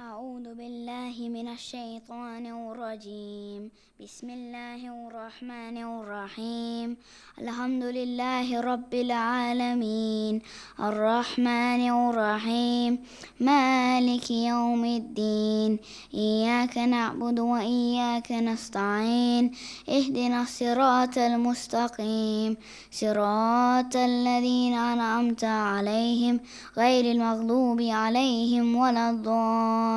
أعوذ بالله من الشيطان الرجيم. بسم الله الرحمن الرحيم. الحمد لله رب العالمين الرحمن الرحيم مالك يوم الدين. إياك نعبد وإياك نستعين. اهدنا الصراط المستقيم صراط الذين أنعمت عليهم غير المغضوب عليهم ولا الضالين.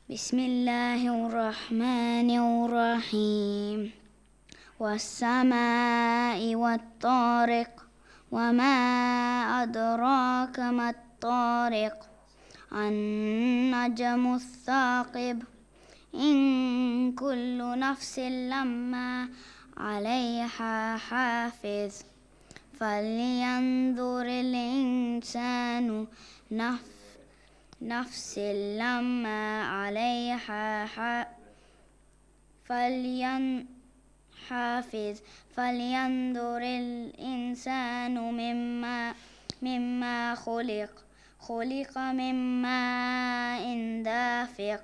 بسم الله الرحمن الرحيم. والسماء والطارق وما أدراك ما الطارق النجم الثاقب إن كل نفس لما عليها حافظ فلينظر الإنسان نفس لما عليها فلينظر الإنسان مما خلق من ماء دافق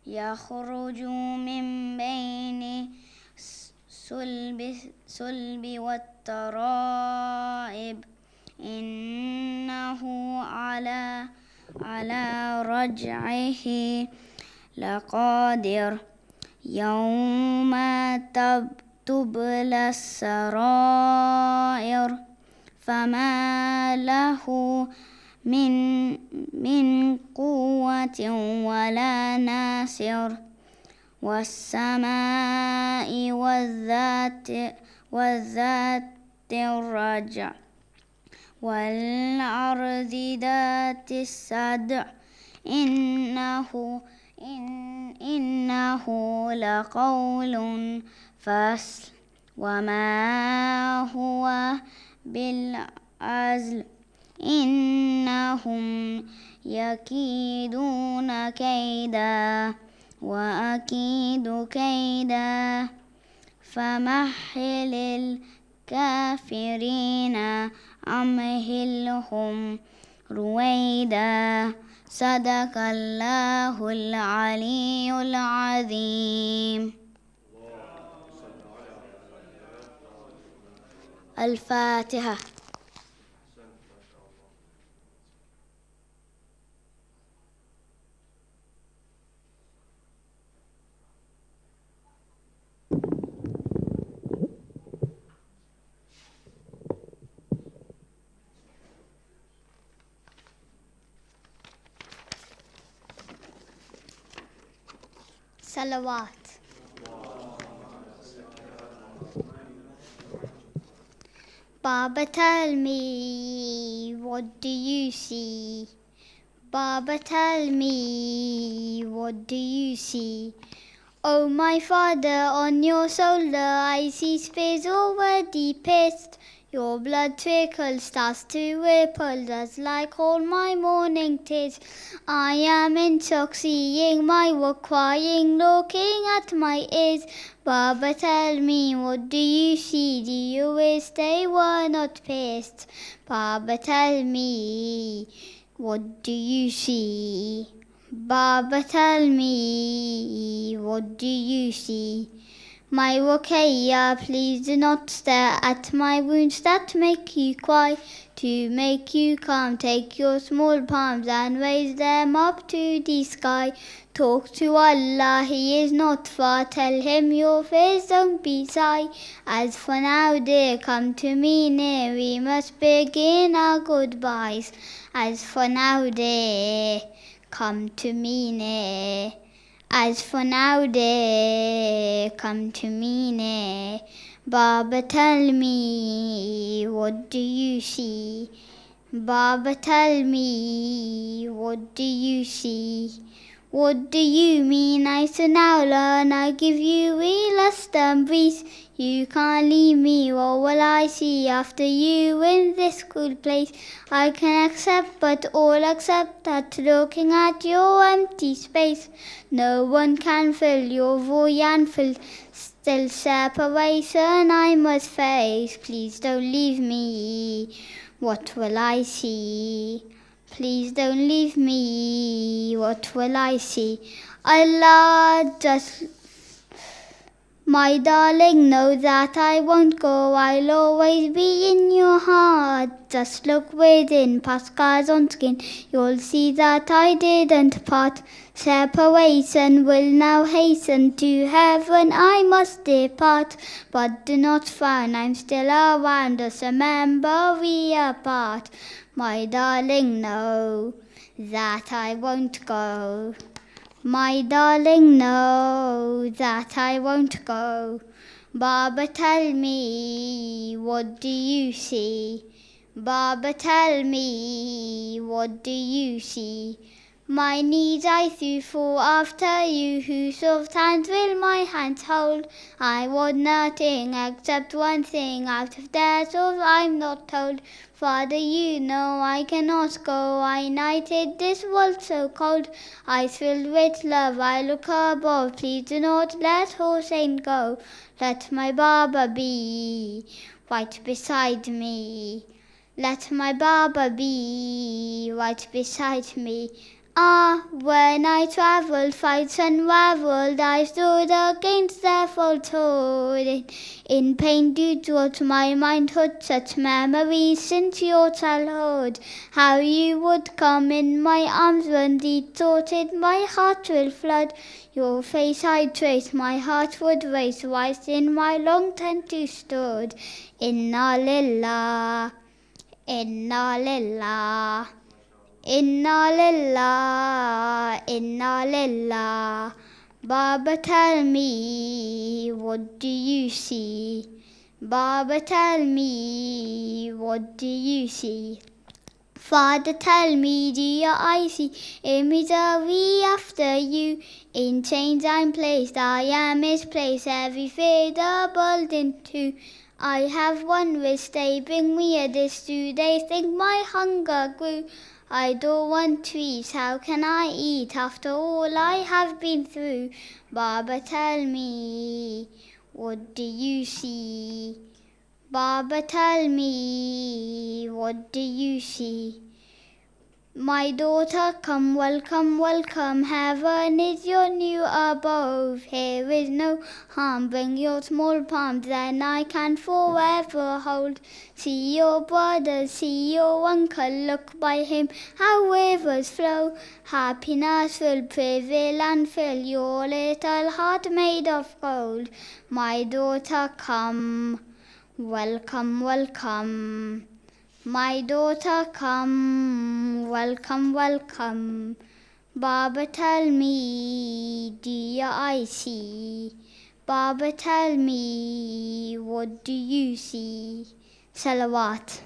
يخرج من بين الصلب والترائب إنه على رجعه لقادر يوم تبلى السرائر فما له من قوة ولا ناصر. والسماء والذات الرجع والأرض ذات الصدع إنه لقول فصل وما هو بالعزل إنهم يكيدون كيدا وأكيد كيدا فمهل الكافرين أمهلهم رويدا. صدق الله العلي العظيم. الفاتحة. Salawat. Baba, tell me, what do you see? Baba, tell me, what do you see? Oh, my father, on your shoulder I see space already past. Your blood trickle starts to ripple just like all my morning tears. I am in shock, seeing my work, crying, looking at my ears. Baba, tell me, what do you see? Do you wish they were not past? Baba, tell me, what do you see? Baba, tell me, what do you see? My Ruqayya, please do not stare at my wounds that make you cry. To make you calm, take your small palms and raise them up to the sky. Talk to Allah, He is not far. Tell Him your fears, don't be shy. As for now, dear, come to me near. We must begin our goodbyes. As for now, dear, come to me near. As for now, dear, come to me near. Baba, tell me, what do you see? Baba, tell me, what do you see? What do you mean? I shall now learn. I give you a lust and breeze. You can't leave me. What will I see after you in this cool place? I can accept, but all accept that looking at your empty space, no one can fill your void and fill. Still separation I must face. Please don't leave me. What will I see? Please don't leave me, what will I see? Allah, just my darling, know that I won't go, I'll always be in your heart. Just look within, past scars on skin, you'll see that I didn't part. Separation will now hasten to heaven, I must depart. But do not frown, I'm still around us, remember we are part. My darling, know that I won't go. My darling, know that I won't go. Baba, tell me, what do you see? Baba, tell me, what do you see? My knees I threw fall after you, whose soft hands will my hands hold. I want nothing except one thing, out of their souls I'm not told. Father, you know I cannot go, I nighted this world so cold. Eyes filled with love, I look above, please do not let Hussein go. Let my Baba be right beside me. Let my Baba be right beside me. Ah, when I travelled, fights unravelled, I stood against their falsehood. In pain due towards my mindhood, such memories since your childhood. How you would come in my arms when deep thoughted my heart will flood. Your face I trace, my heart would race, whilst in my long tent you stood. Inna lillah, inna lillah. Inna lillah, inna lillah. Baba, tell me, what do you see? Baba, tell me, what do you see? Father, tell me, do your eyes see image are we after you? In chains I'm placed, I am misplaced, every fear doubled into. I have one wish, they bring me a dish, do they think my hunger grew? I don't want to eat, how can I eat after all I have been through? Baba, tell me, what do you see? Baba, tell me, what do you see? My daughter, come, welcome, welcome. Heaven is your new abode. Here is no harm. Bring your small palms, then I can forever hold. See your brother, see your uncle. Look by him, how rivers flow. Happiness will prevail and fill your little heart made of gold. My daughter, come, welcome, welcome. My daughter, come, welcome, welcome. Baba, tell me, do your eyes see? Baba, tell me, what do you see? Salawat.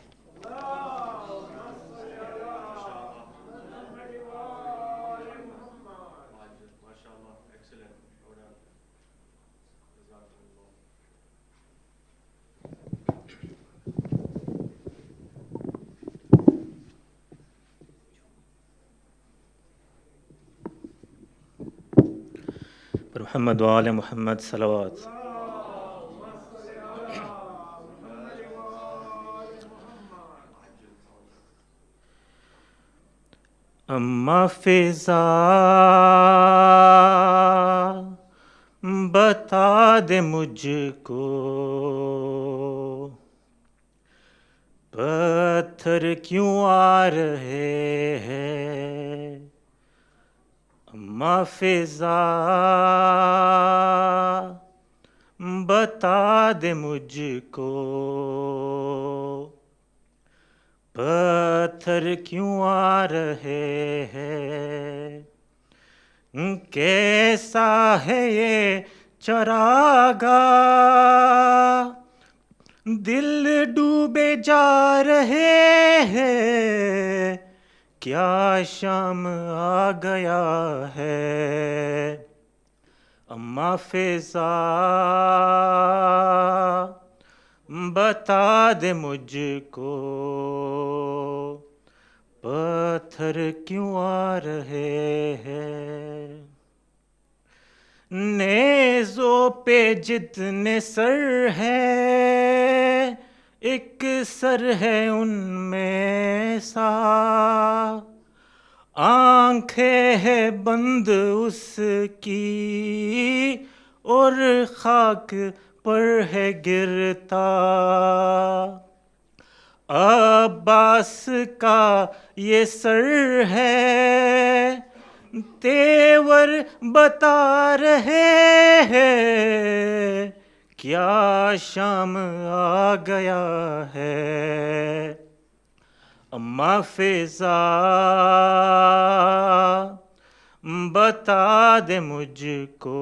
محمد وآل محمد صلوات. अम्मा फिजा बता दे मुझको पत्थर क्यों आ रहे हैं अम्मा फिजा बता दे मुझको पत्थर क्यों आ रहे हैं कैसा है ये चरागा दिल डूबे जा रहे हैं क्या शाम आ गया है अम्मा फिजा बता दे मुझको पत्थर क्यों आ रहे हैं नेज़ों पे जितने सर है एक सर है उनमें सा आंखें है बंद उसकी और खाक पर है गिरता। अब्बास का ये सर है तेवर बता रहे हैं, क्या शाम आ गया है। अम्मा फिजा बता दे मुझको,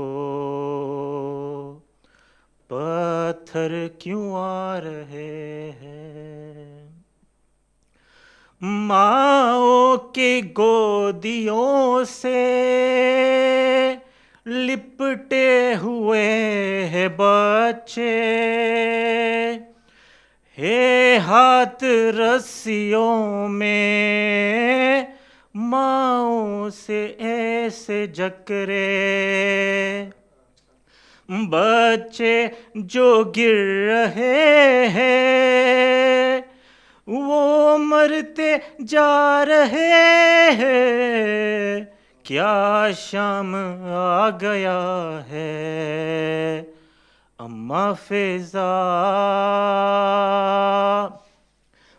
पत्थर क्यों आ रहे हैं। माओ के गोदियों से लिपटे हुए हैं बच्चे, हे हाथ रस्सियों में माओ से ऐसे जकरे। बच्चे जो गिर रहे हैं वो मरते जा रहे हैं, क्या शाम आ गया है। अम्मा फिजा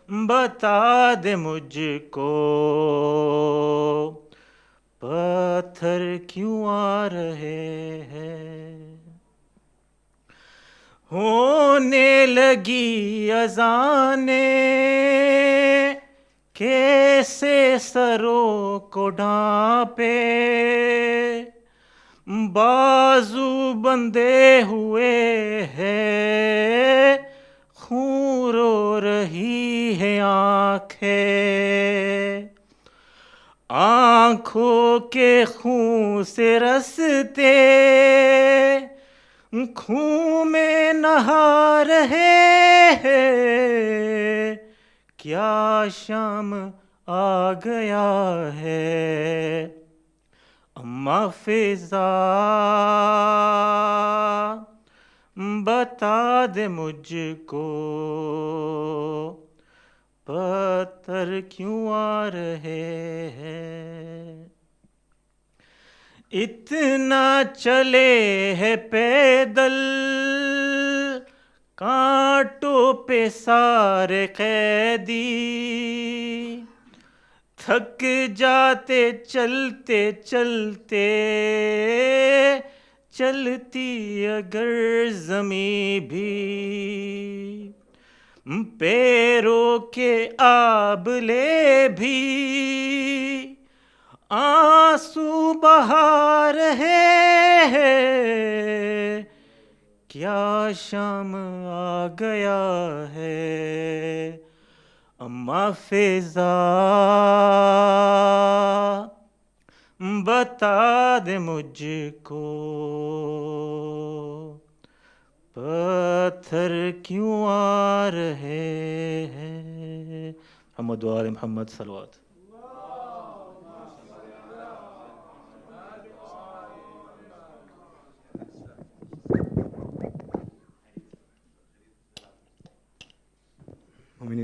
बता दे मुझको, पत्थर क्यों आ रहे हैं। होने लगी अज़ाने कैसे सरों को ढांपे, बाजू बंधे हुए हैं, खून रो रही है आंखें। आंखों के खून से रसते खून में नहा रहे हैं, क्या शाम आ गया है। अम्मा फिजा बता दे मुझको, पत्थर क्यों आ रहे हैं। इतना चले है पैदल कांटों पे सारे कैदी, थक जाते चलते चलते चलती अगर ज़मीं भी। पैरों के आबले भी आंसू बहा रहे हैं, क्या शाम आ गया है। अम्मा फिजा बता दे मुझको, पत्थर क्यों आ रहे हैं। मोहम्मद व आले मोहम्मद सल्लल्लाहु।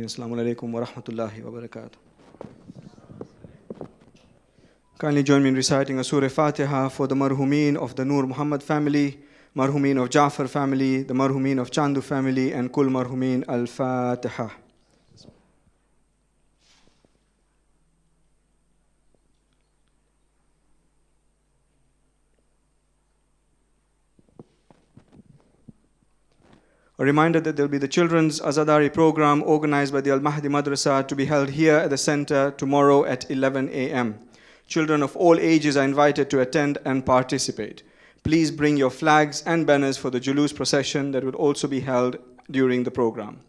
Assalamu alaikum wa rahmatullahi wa barakatuh. Kindly join me in reciting a Surah Fatiha for the marhumeen of the Nur Muhammad family, marhumeen of Jafar family, the marhumeen of Chandu family, and Kul marhumeen. Al-Fatiha. A reminder that there will be the Children's Azadari program organized by the Al-Mahdi Madrasa to be held here at the center tomorrow at 11 a.m. Children of all ages are invited to attend and participate. Please bring your flags and banners for the Julus procession that will also be held during the program.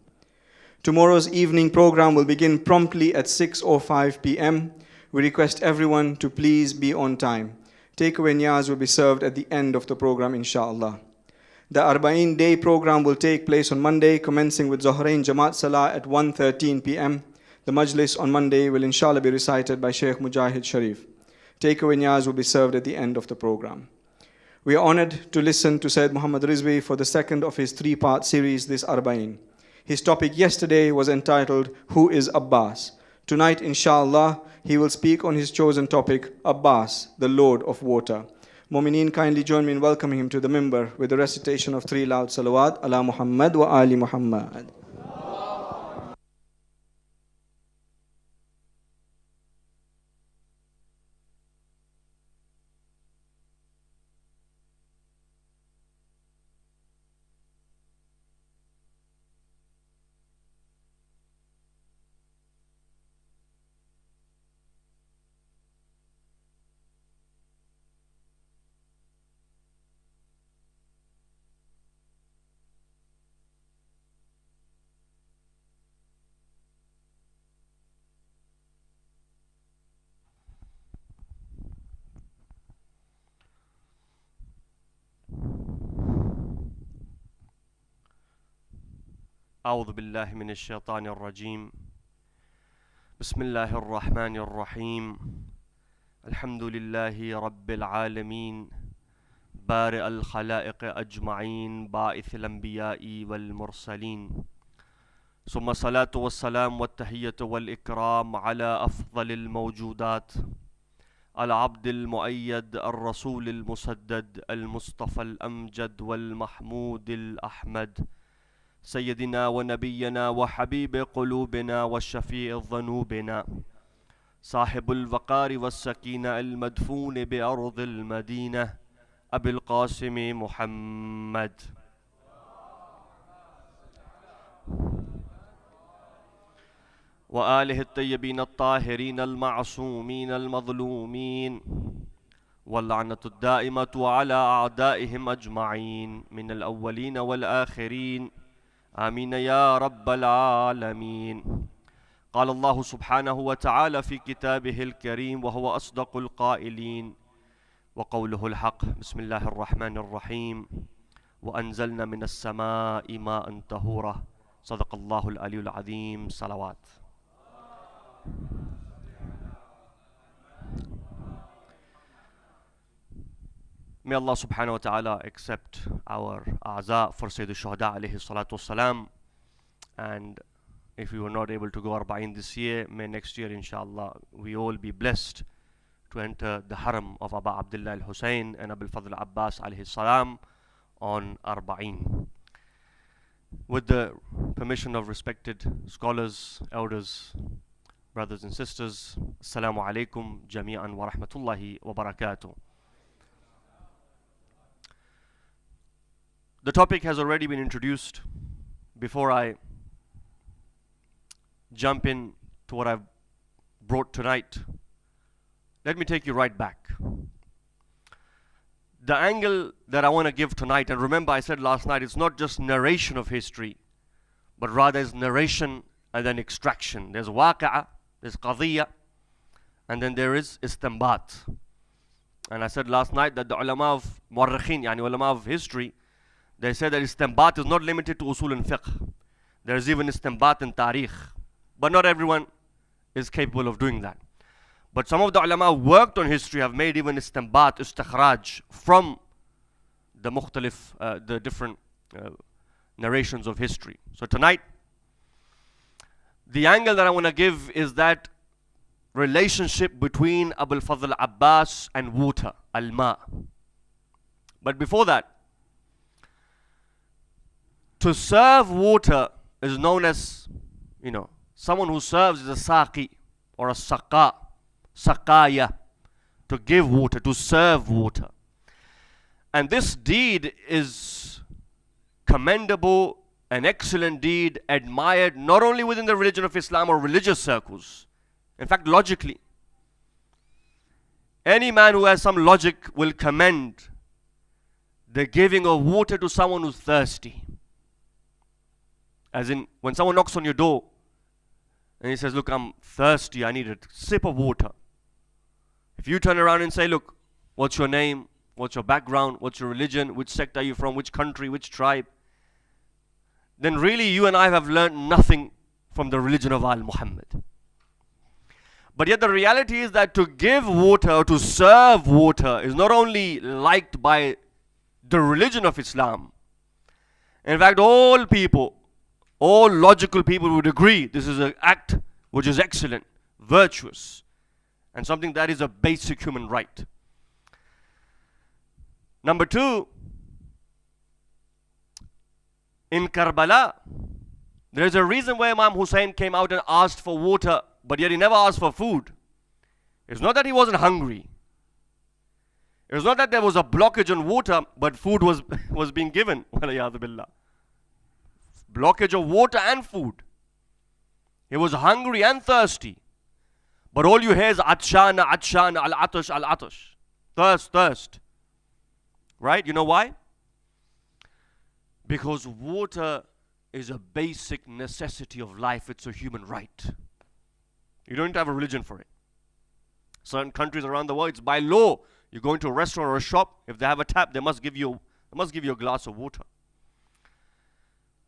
Tomorrow's evening program will begin promptly at 6:05 p.m. We request everyone to please be on time. Takeaway niyaz will be served at the end of the program, inshallah. The Arba'in Day program will take place on Monday, commencing with Zohrain Jamaat Salah at 1:13 p.m. The Majlis on Monday will inshallah be recited by Sheikh Mujahid Sharif. Takeaway niyaz will be served at the end of the program. We are honored to listen to Sayyid Muhammad Rizvi for the second of his three-part series, this Arba'in. His topic yesterday was entitled, Who is Abbas? Tonight, inshallah, he will speak on his chosen topic, Abbas, the Lord of Water. Mu'mineen, kindly join me in welcoming him to the mimbar with the recitation of 3 loud salawat, ala Muhammad wa ali Muhammad. أعوذ بالله من الشيطان الرجيم بسم الله الرحمن الرحيم الحمد لله رب العالمين بارئ الخلائق أجمعين باعث الأنبياء والمرسلين ثم الصلاة والسلام والتحية والإكرام على أفضل الموجودات العبد المؤيد الرسول المسدد المصطفى الأمجد والمحمود الأحمد سيدنا ونبينا وحبيب قلوبنا والشفيع ذنوبنا صاحب الوقار والسكينة المدفون بأرض المدينة أبي القاسم محمد وآله الطيبين الطاهرين المعصومين المظلومين واللعنة الدائمة على أعدائهم أجمعين من الأولين والآخرين آمين يا رب العالمين. قال الله سبحانه وتعالى في كتابه الكريم وهو أصدق القائلين وقوله الحق بسم الله الرحمن الرحيم وأنزلنا من السماء ماء طهورا صدق الله العلي العظيم. صلوات. May Allah subhanahu wa ta'ala accept our a'za for Sayyid al-Shuhada alayhi salatu wassalam. And if we were not able to go Arba'in this year, may next year inshallah we all be blessed to enter the haram of Aba Abdullah al-Hussein and Abul Fadl Abbas alayhi salam on Arba'in. With the permission of respected scholars, elders, brothers and sisters, Assalamu alaikum jami'an wa rahmatullahi wa barakatuh. The topic has already been introduced. Before I jump in to what I've brought tonight, let me take you right back. The angle that I want to give tonight, and remember I said last night, it's not just narration of history, but rather it's narration and then extraction. There's waqi'ah, there's qadiyya, and then there is istinbat. And I said last night that the ulama of mu'arrikhin, yani ulama of history, they say that istinbat is not limited to usul and fiqh. There is even istinbat in tarikh. But not everyone is capable of doing that. But some of the ulama who worked on history have made even istinbat, istikhraj from the mukhtalif, the different narrations of history. So tonight, the angle that I want to give is that relationship between Abul Fadl Abbas and water, al-ma. But before that, to serve water is known as, someone who serves is a saqi or a saqa, saqaya, to give water, to serve water. And this deed is commendable, an excellent deed, admired not only within the religion of Islam or religious circles. In fact, logically, any man who has some logic will commend the giving of water to someone who's thirsty. As in, when someone knocks on your door and he says, look, I'm thirsty, I need a sip of water. If you turn around and say, look, what's your name? What's your background? What's your religion? Which sect are you from? Which country? Which tribe? Then really you and I have learned nothing from the religion of Al Muhammad. But yet the reality is that to give water or to serve water is not only liked by the religion of Islam. In fact, all people, all logical people would agree this is an act which is excellent. virtuous, and something that is a basic human right. Number two, in Karbala, there is a reason why Imam Hussein came out and asked for water, but yet he never asked for food. It's not that he wasn't hungry. It was not that there was a blockage on water, but food was being given. Blockage of water and food. He was hungry and thirsty. But all you hear is atshana, atshana, al-atash, al-atash. Thirst, thirst. Right? You know why? Because water is a basic necessity of life. It's a human right. You don't need to have a religion for it. Certain countries around the world, it's by law. You go into a restaurant or a shop, if they have a tap, they must give you a glass of water.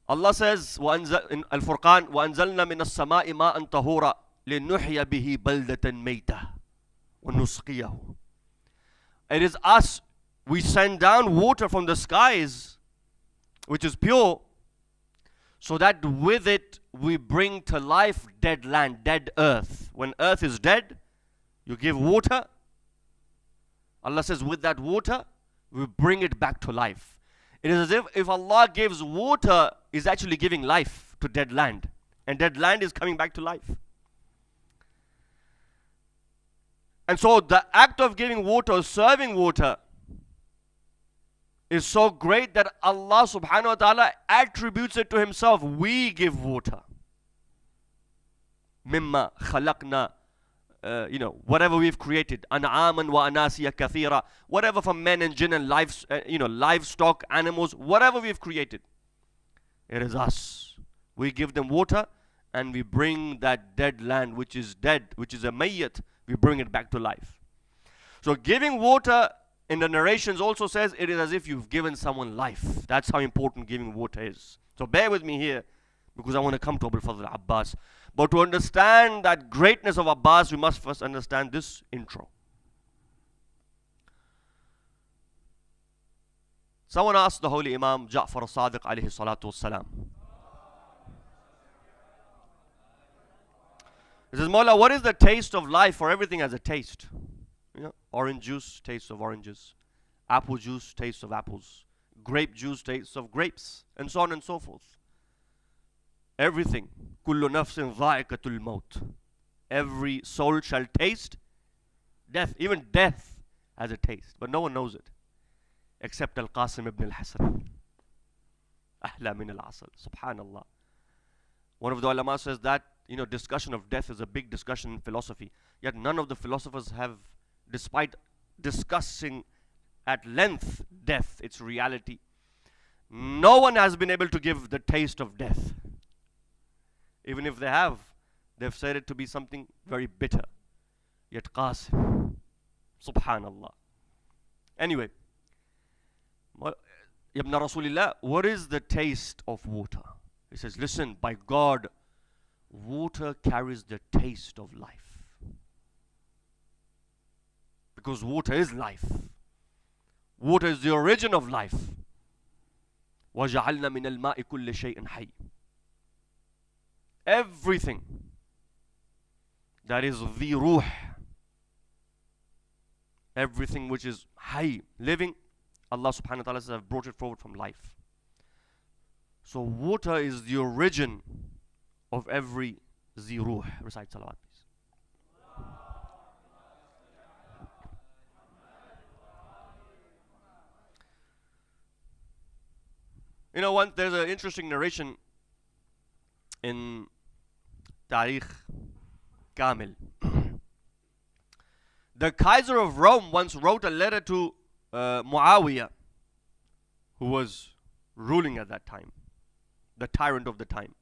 Allah says in Al-Furqan, وَأَنزَلْنَا مِنَ السَّمَاءِ مَاءً طَهُورًا لِنُحْيَ بِهِ بَلْدَةً مَيْتًا وَنُسْقِيَهُ. It is us, we send down water from the skies, which is pure, so that with it we bring to life dead land, dead earth. When earth is dead, you give water. Allah says, with that water, we bring it back to life. It is as if Allah gives water, is actually giving life to dead land. And dead land is coming back to life. And so the act of giving water, serving water, is so great that Allah subhanahu wa ta'ala attributes it to Himself. We give water. Mimma khalaqna. Whatever we've created, an'aman wa anasiya kathira, whatever from men and jinn and livestock, animals, whatever we've created, it is us. We give them water and we bring that dead land which is dead, which is a mayyat, we bring it back to life. So giving water in the narrations also says it is as if you've given someone life. That's how important giving water is. So bear with me here, because I want to come to Abul Fadl Abbas. But to understand that greatness of Abbas, we must first understand this intro. Someone asked the holy Imam Ja'far as-Sadiq alayhi salatu wassalam. He says, Mawla, what is the taste of life? For everything has a taste. Orange juice, taste of oranges. Apple juice, taste of apples. Grape juice, taste of grapes. And so on and so forth. Everything. Kullu nafsin dha'iqatul maut. Every soul shall taste death. Even death has a taste. But no one knows it. Except Al-Qasim ibn al-Hasan. Ahla min al-asal. Subhanallah. One of the ulama says that, discussion of death is a big discussion in philosophy. Yet none of the philosophers have, despite discussing at length death, its reality, no one has been able to give the taste of death. Even if they have, they've said it to be something very bitter. Yet Qasim, subhanallah. Anyway, Ibn Rasulillah, what is the taste of water? He says, listen, by God, water carries the taste of life. Because water is life. Water is the origin of life. وَجَعَلْنَا مِنَ الْمَاءِ كُلِّ شَيْءٍ حَيٍّ. Everything that is the ruh, everything which is hayy, living, Allah subhanahu wa ta'ala says, I've brought it forward from life. So water is the origin of every zi ruh. Recite salawat, please. There's an interesting narration in Tarikh Kamil. The Kaiser of Rome once wrote a letter to Muawiyah, who was ruling at that time, the tyrant of the time.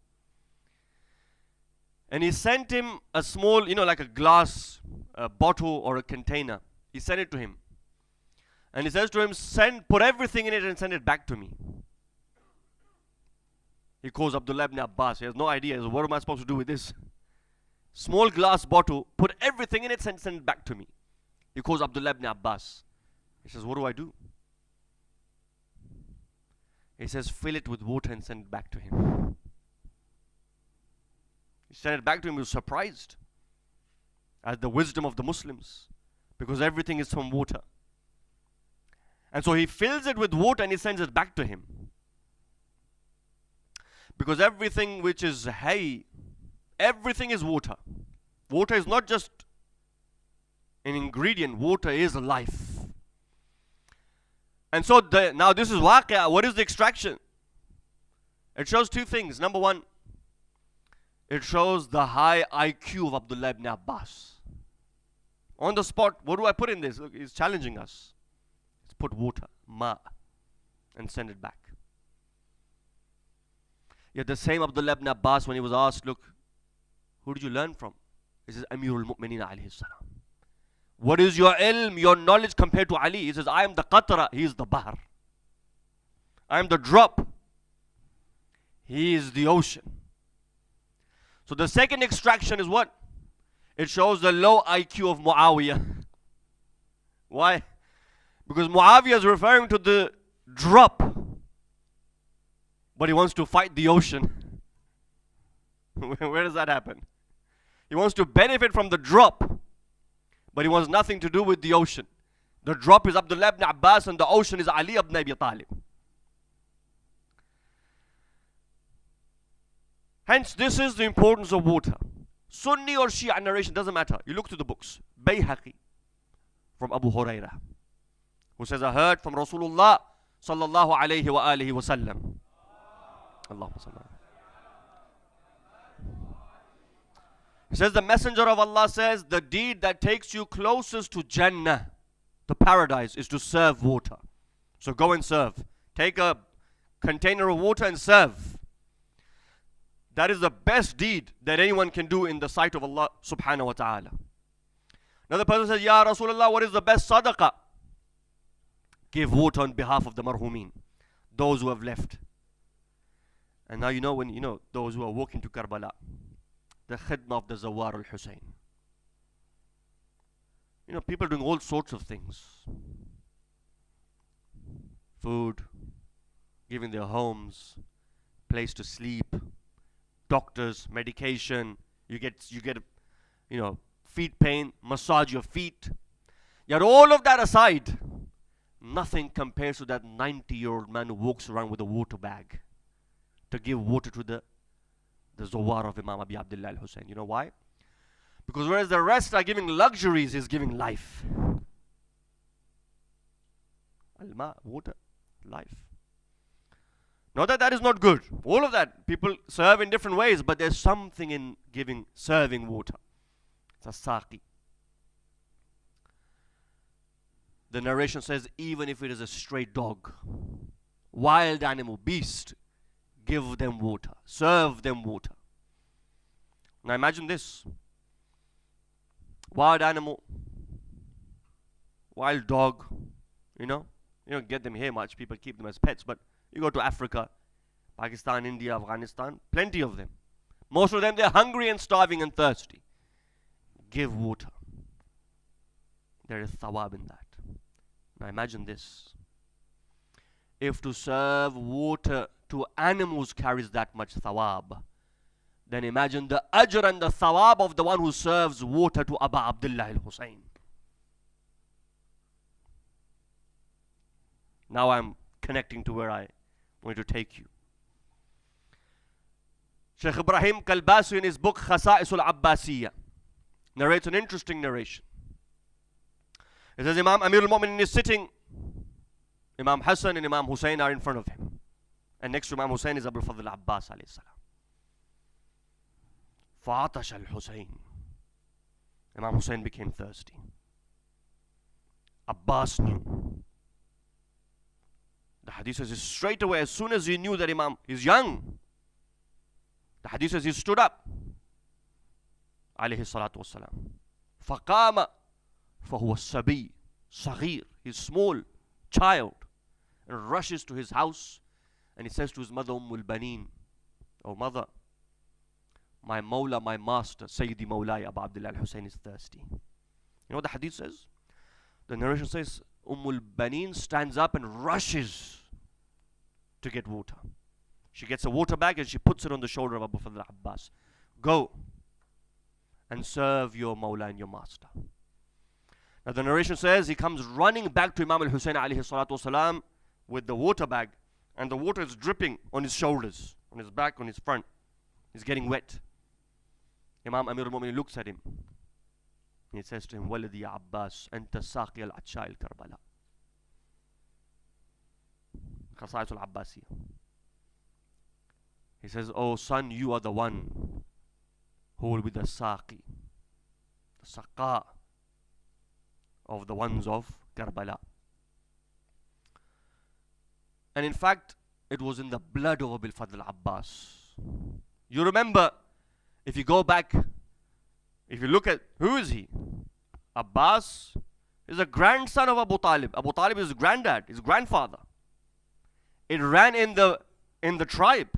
And he sent him a small, like a glass bottle or a container. He sent it to him. And he says to him, put everything in it and send it back to me. He calls Abdullah ibn Abbas. He has no idea. He says, what am I supposed to do with this? Small glass bottle, put everything in it and send it back to me. He calls Abdullah ibn Abbas. He says, what do I do? He says, fill it with water and send it back to him. He sent it back to him. He was surprised. as the wisdom of the Muslims, because everything is from water. And so he fills it with water and he sends it back to him. Because everything which is hay, everything is water. Water is not just an ingredient, water is life. And so now this is waqi'ah. What is the extraction? It shows two things. Number one, it shows the high IQ of Abdullah ibn Abbas. On the spot, what do I put in this? Look, he's challenging us. Let's put water, ma, and send it back. Yet the same Abdullah ibn Abbas, when he was asked, look, who did you learn from? He says, Amirul Mu'mineen alayhi salam. What is your ilm, your knowledge compared to Ali? He says, I am the qatra, he is the bahr. I am the drop, he is the ocean. So the second extraction is what? It shows the low IQ of Muawiyah. Why? Because Muawiyah is referring to the drop, but he wants to fight the ocean. Where does that happen? He wants to benefit from the drop, but he wants nothing to do with the ocean. The drop is Abdullah ibn Abbas and the ocean is Ali ibn Abi Talib. Hence, this is the importance of water. Sunni or Shia narration, doesn't matter. You look to the books. Bayhaqi from Abu Hurairah, who says, I heard from Rasulullah sallallahu alayhi wa alihi wa sallam. Allahumma salli. He says, the Messenger of Allah says, the deed that takes you closest to Jannah, to paradise, is to serve water. So go and serve. Take a container of water and serve. That is the best deed that anyone can do in the sight of Allah subhanahu wa ta'ala. Another person says, Ya Rasulullah, what is the best sadaqah? Give water on behalf of the marhumin, those who have left. And now you know, when you know those who are walking to Karbala, the khidmah of the Zawar al-Hussein. You know, people doing all sorts of things. Food, giving their homes, place to sleep, doctors, medication. You get, you know, feet pain, massage your feet. Yet all of that aside, nothing compares to that 90-year-old man who walks around with a water bag to give water to the Zawar of Imam Abi Abdullah al-Hussein. You know why? Because whereas the rest are giving luxuries, he's giving life. Al-ma, water, life. Not that that is not good. All of that, people serve in different ways, but there's something in serving water. It's a saqi. The narration says, even if it is a stray dog, wild animal, beast, give them water, serve them water. Now imagine this. Wild animal, wild dog, you don't get them here much, people keep them as pets, but you go to Africa, Pakistan, India, Afghanistan, plenty of them. Most of them, they're hungry and starving and thirsty. Give water. There is thawab in that. Now imagine this. If to serve water to animals carries that much thawab, then imagine the ajr and the thawab of the one who serves water to Abu Abdullah al-Hussein. Now I'm connecting to where I want to take you. Shaykh Ibrahim Kalbasi in his book Khasa'is al-Abbasiyya narrates an interesting narration. It says Imam Amir al-Mu'minin is sitting, Imam Hassan and Imam Hussein are in front of him, and next to Imam Hussein is Abu Fadl Abbas alayhi salam. فَعَطَشَ الْحُسَيْنِ Imam Hussein became thirsty. Abbas knew. The hadith says straight away, as soon as he knew that Imam is young, the hadith says he stood up, alayhi salatu wassalam. فَقَامَ فَهُوَ السَّبِي صَغِير, he's small child, and rushes to his house, and he says to his mother, Al-Banin, oh mother, my Mawla, my master, Sayyidi Mawlaya Abu Abdullah al-Hussein is thirsty. You know what the hadith says? The narration says, Al-Banin stands up and rushes to get water. She gets a water bag and she puts it on the shoulder of Abu Fadl Abbas. Go and serve your Mawla and your Master. Now the narration says he comes running back to Imam al-Hussein alayhi salatu wasalam with the water bag, and the water is dripping on his shoulders, on his back, on his front. He's getting wet. Imam Amir al-Mu'minin looks at him. He says to him, Walidi Abbas, anta saqi al-atsha al-Karbala. Khasa'is al-Abbasiyya. He says, oh son, you are the one who will be the saqi, the saqa of the ones of Karbala. And in fact, it was in the blood of Abil Fadl Abbas. You remember, if you go back, if you look at, who is he? Abbas is a grandson of Abu Talib. Abu Talib is his granddad, his grandfather. It ran in the tribe.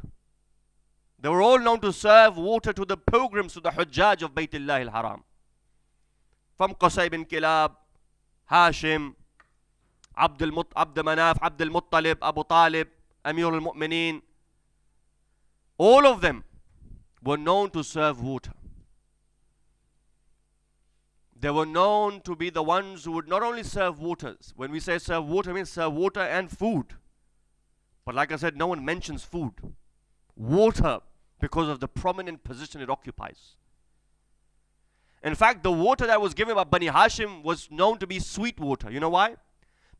They were all known to serve water to the pilgrims, to the Hujjaj of Baytullah al-Haram. From Qusay bin Kilab, Hashim, Abd Manaf, Abd al-Muttalib, Abu Talib, Amir al-Mu'mineen. All of them were known to serve water. They were known to be the ones who would not only serve waters. When we say serve water, it means serve water and food. But like I said, no one mentions food. Water, because of the prominent position it occupies. In fact, the water that was given by Bani Hashim was known to be sweet water. You know why?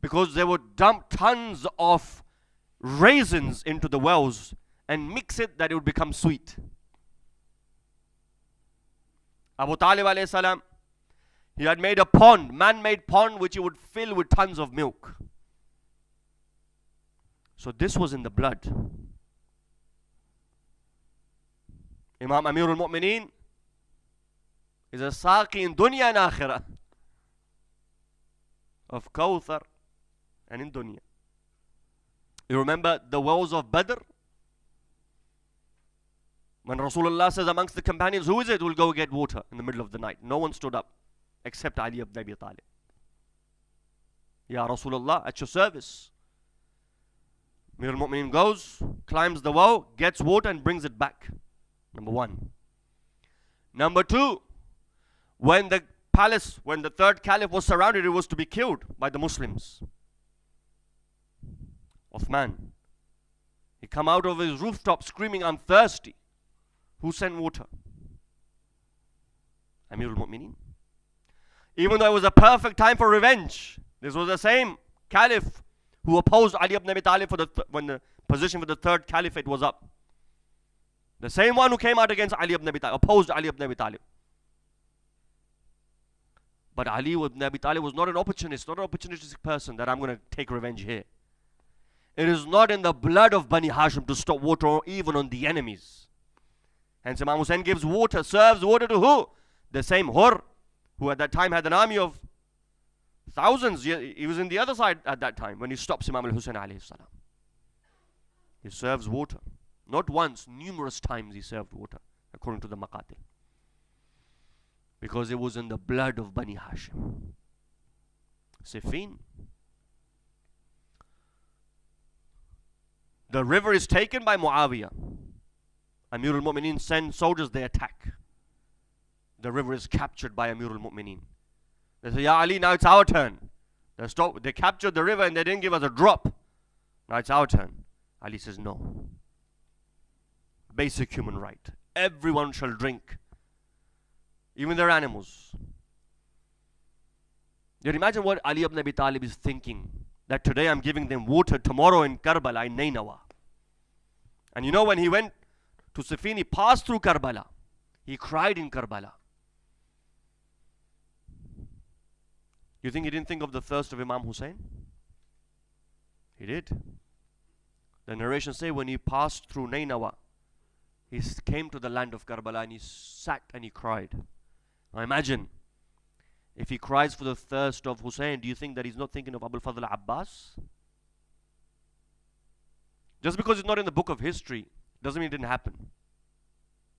Because they would dump tons of raisins into the wells and mix it that it would become sweet. Abu Talib alayhi salam, he had made a pond, man-made pond, which he would fill with tons of milk. So this was in the blood. Imam Amir al-Mu'mineen is a saqi in dunya and akhirah of Kawthar and in dunya. You remember the wells of Badr? When Rasulullah says amongst the companions, who is it who will go get water in the middle of the night? No one stood up except Ali ibn Abi Talib. Ya Rasulullah, at your service. Amir al-Mu'mineen goes, climbs the well, gets water and brings it back. Number one. Number two, when the palace, when the third caliph was surrounded, it was to be killed by the Muslims. Uthman, he come out of his rooftop screaming, I'm thirsty. Who sent water? Amir al-Mu'mineen. Even though it was a perfect time for revenge, this was the same caliph who opposed Ali ibn Abi Talib when the position for the third caliphate was up. The same one who came out against Ali ibn Abi Talib, opposed Ali ibn Abi Talib. But Ali ibn Abi Talib was not an opportunist, not an opportunistic person that I'm going to take revenge here. It is not in the blood of Bani Hashim to stop water even on the enemies. Hence Imam Hussein gives water, serves water to who? The same Hur, who at that time had an army of thousands. He was in the other side at that time when he stops Imam al-Hussein alayhi salam. He serves water. Not once, numerous times he served water, according to the Maqatil. Because it was in the blood of Bani Hashim. Siffin. The river is taken by Muawiyah. Amir al-Mu'mineen send soldiers, they attack. The river is captured by Amir al-Mu'mineen. They say, Ya Ali, now it's our turn. They captured the river and they didn't give us a drop. Now it's our turn. Ali says, no. Basic human right. Everyone shall drink. Even their animals. You imagine what Ali ibn Abi Talib is thinking. That today I'm giving them water, tomorrow in Karbala, in Nainawa. And you know when he went to Siffin, he passed through Karbala. He cried in Karbala. You think he didn't think of the thirst of Imam Hussein? He did. The narrations say when he passed through Nainawa, he came to the land of Karbala and he sat and he cried. Now imagine, if he cries for the thirst of Hussein, do you think that he's not thinking of Abul Fadl Abbas? Just because it's not in the book of history doesn't mean it didn't happen.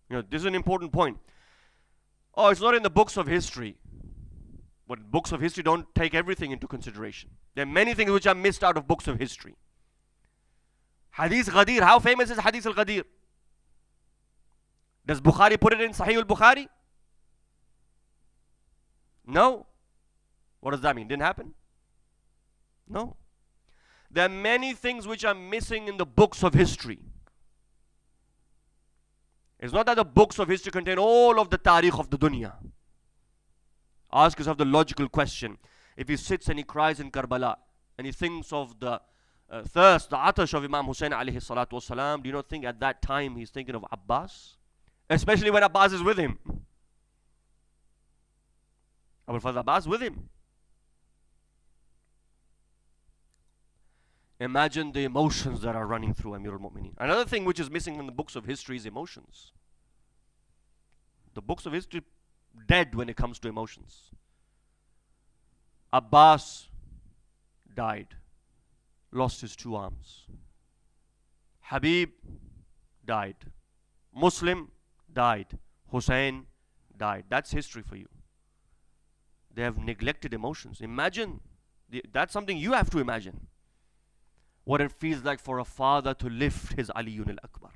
You know, this is an important point. Oh, it's not in the books of history. But books of history don't take everything into consideration. There are many things which are missed out of books of history. Hadith Ghadir, how famous is Hadith al-Ghadir? Does Bukhari put it in Sahih al-Bukhari? No. What does that mean? Didn't happen? No. There are many things which are missing in the books of history. It's not that the books of history contain all of the tariq of the dunya. Ask yourself the logical question. If he sits and he cries in Karbala, and he thinks of the thirst, the atash of Imam Hussein alayhi salatu wasalam, do you not think at that time he's thinking of Abbas? Especially when Abbas is with him. Abul Fadl Abbas with him. Imagine the emotions that are running through Amir al-Mu'mineen. Another thing which is missing in the books of history is emotions. The books of history dead when it comes to emotions. Abbas died, lost his two arms. Habib died. Muslim died. Hussein died. That's history for you. They have neglected emotions. Imagine, that's something you have to imagine. What it feels like for a father to lift his Aliyun al-Akbar.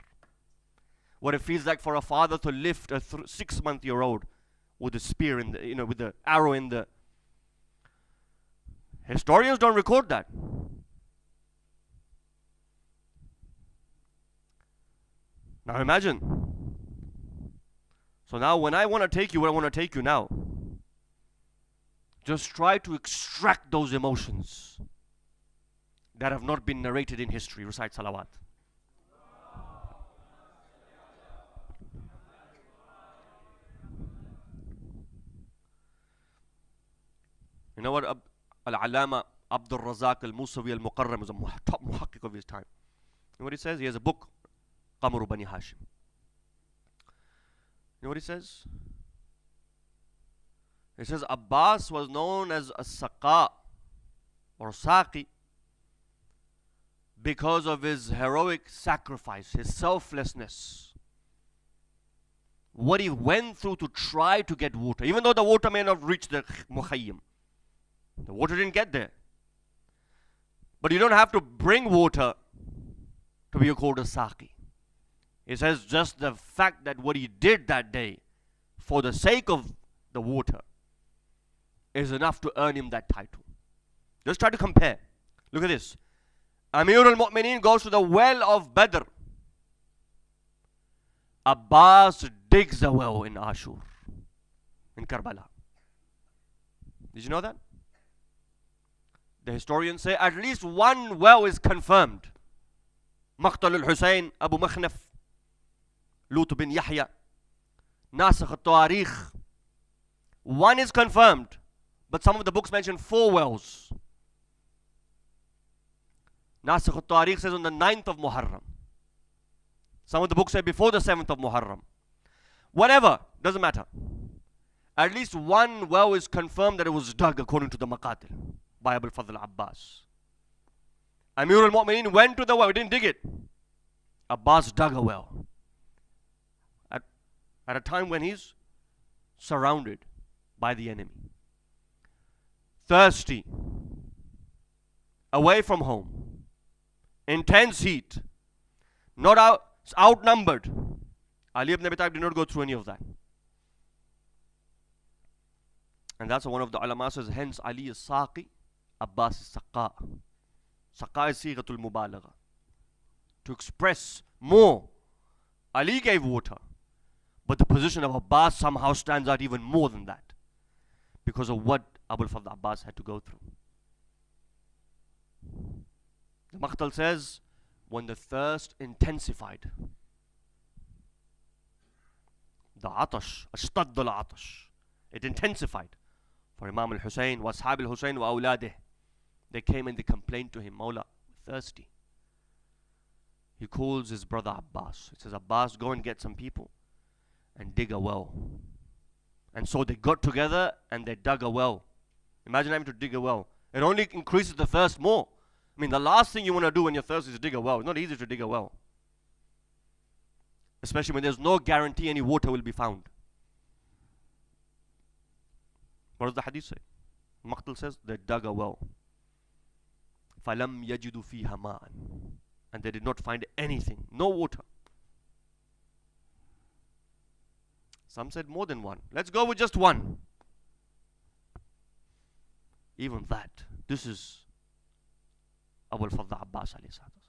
What it feels like for a father to lift a 6-month-old with a spear in the, with the arrow in the. Historians don't record that. Now imagine. So now when I want to take you where I want to take you now, just try to extract those emotions that have not been narrated in history. Recite salawat. You know what? Al-Alama Abdul Razak al-Musawi al-Muqarram is a top muhaqqiq of his time. You know what he says? He has a book, Qamru Bani Hashim. You know what he says? He says Abbas was known as a Saqa or Saqi because of his heroic sacrifice, his selflessness. What he went through to try to get water, even though the water may not reach the Mukhayyim. The water didn't get there. But you don't have to bring water to be called a Saqi. He says just the fact that what he did that day for the sake of the water is enough to earn him that title. Just try to compare. Look at this. Amir al-Mu'mineen goes to the well of Badr. Abbas digs a well in Ashur, in Karbala. Did you know that? The historians say at least one well is confirmed. Maqtal al-Hussein, Abu Makhnaf, Lut bin Yahya, Nasikh al-Tawarikh. One is confirmed, but some of the books mention 4 wells. Nasikh al-Tawarikh says on the 9th of Muharram. Some of the books say before the 7th of Muharram. Whatever, doesn't matter. At least one well is confirmed that it was dug according to the Maqatil by Abul Fadl Abbas. Amir al-Mu'mineen went to the well, he didn't dig it. Abbas dug a well. At a time when he's surrounded by the enemy. Thirsty. Away from home. Intense heat. Not outnumbered. Ali ibn Abi Talib did not go through any of that. And that's one of the ulama says, hence Ali is Saqi, Abbas is Saqa. Saqa is Sighatul Mubalagha. To express more. Ali gave water. But the position of Abbas somehow stands out even more than that. Because of what Abul Fadl Abbas had to go through. The Maqtal says, when the thirst intensified, the atash, ashtad al-atash, it intensified for Imam al-Hussein, wa ashab al-Hussein wa awladih. They came and they complained to him, Mawla, thirsty. He calls his brother Abbas. He says, Abbas, go and get some people and dig a well. And so they got together and they dug a well. Imagine having to dig a well. It only increases the thirst more. I mean, the last thing you want to do when you're thirsty is dig a well. It's not easy to dig a well. Especially when there's no guarantee any water will be found. What does the hadith say? Maqtal says they dug a well. فَلَمْ يَجِدُوا فِيهَا مَاءً. And they did not find anything. No water. Some said more than one. Let's go with just one. Even that. This is Abu al-Fadl Abbas alayhi salatu.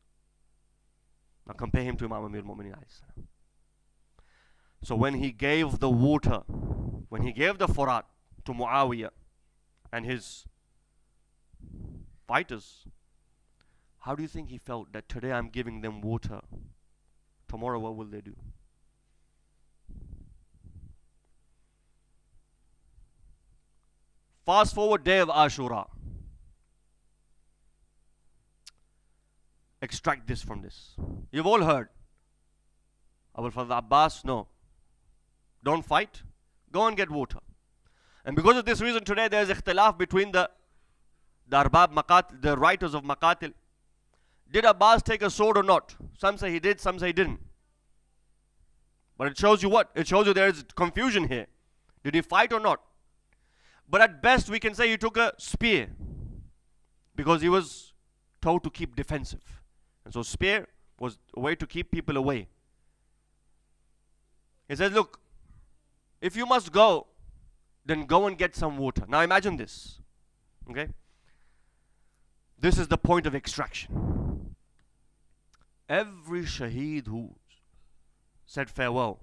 Now compare him to Imam Amir al-Mu'minin alayhi salam. So when he gave the water, when he gave the Furat to Muawiyah and his fighters, how do you think he felt that today I'm giving them water? Tomorrow what will they do? Fast forward day of Ashura. Extract this from this. You've all heard. Abu al-Fadl Abbas, no. Don't fight. Go and get water. And because of this reason today there is ikhtilaf between the Arbab Maqatil, the writers of Maqatil. Did Abbas take a sword or not? Some say he did, some say he didn't. But it shows you what? It shows you there is confusion here. Did he fight or not? But at best we can say he took a spear, because he was told to keep defensive. And so spear was a way to keep people away. He says, look, if you must go, then go and get some water. Now imagine this. Okay? This is the point of extraction. Every shaheed who said farewell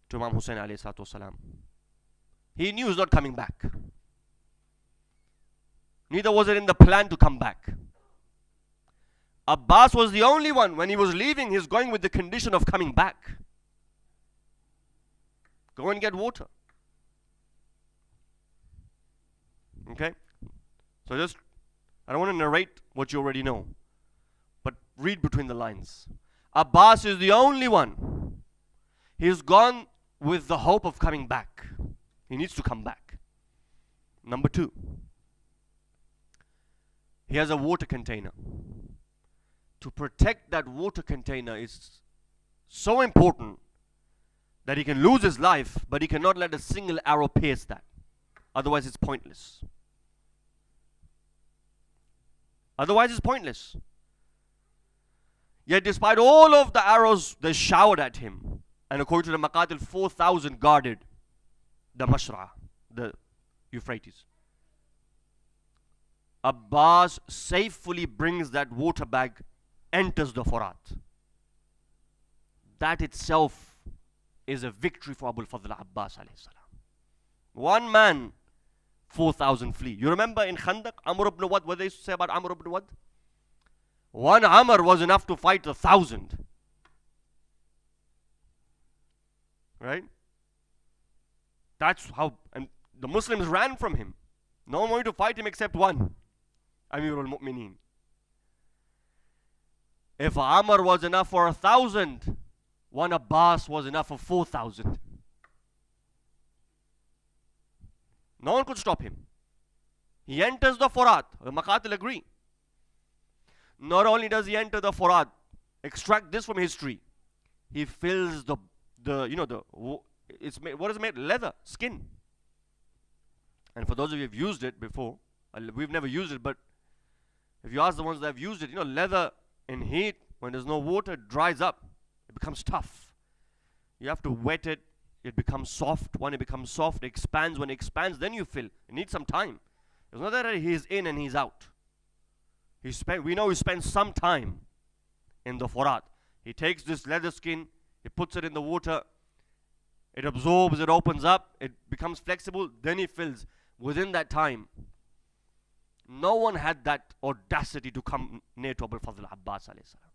to Imam Hussein alayhi salatu wasalam, he knew he was not coming back. Neither was it in the plan to come back. Abbas was the only one, when he was leaving, he's going with the condition of coming back. Go and get water. Okay? So just, I don't want to narrate what you already know, but read between the lines. Abbas is the only one. He's gone with the hope of coming back. He needs to come back. Number two, he has a water container. To protect that water container is so important that he can lose his life, but he cannot let a single arrow pierce that. Otherwise it's pointless. Otherwise it's pointless. Yet despite all of the arrows they showered at him, and according to the Maqatil, 4,000 guarded the Mashra, the Euphrates. Abbas safely brings that water bag, enters the Furat. That itself is a victory for Abu al-Fadl Abbas alayhi salam. One man, 4,000 flee. You remember in Khandaq, Amr ibn Wad, what they used to say about Amr ibn Wad? One Amr was enough to fight 1,000. Right? That's how, and the Muslims ran from him. No one wanted to fight him except one, Amir al-Mu'mineen. If Amr was enough for 1,000, one Abbas was enough for 4,000. No one could stop him. He enters the Furat. The Maqatil agree. Not only does he enter the Furat, extract this from history, he fills it's made, what is it made? Leather, skin. And for those of you who've used it before, we've never used it, but if you ask the ones that have used it, leather in heat, when there's no water, it dries up. It becomes tough. You have to wet it. It becomes soft. When it becomes soft, it expands. When it expands, then you fill. It needs some time. It's not that he's in and he's out. We know he spends some time in the Furat. He takes this leather skin, he puts it in the water, it absorbs, it opens up, it becomes flexible, then he fills. Within that time, no one had that audacity to come near to Abu al-Fadl Abbas alayhi salam.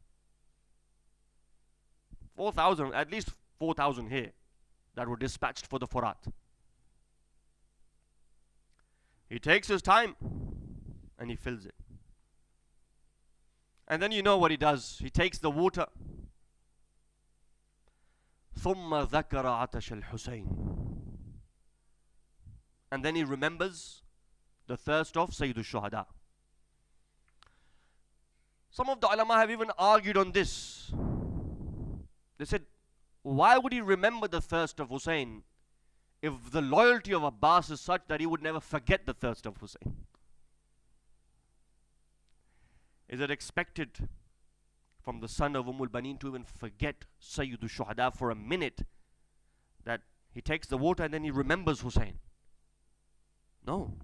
4,000, at least 4,000 here that were dispatched for the Furat. He takes his time and he fills it. And then you know what he does. He takes the water. ثُمَّ ذَكَرَ عَطَشَ الْحُسَيْنِ. And then he remembers the thirst of Sayyid al-Shuhada. Some of the ulama have even argued on this. They said, why would he remember the thirst of Hussein if the loyalty of Abbas is such that he would never forget the thirst of Hussein? Is it expected from the son of al-Baneen to even forget Sayyid al-Shuhada for a minute, that he takes the water and then he remembers Hussein? No.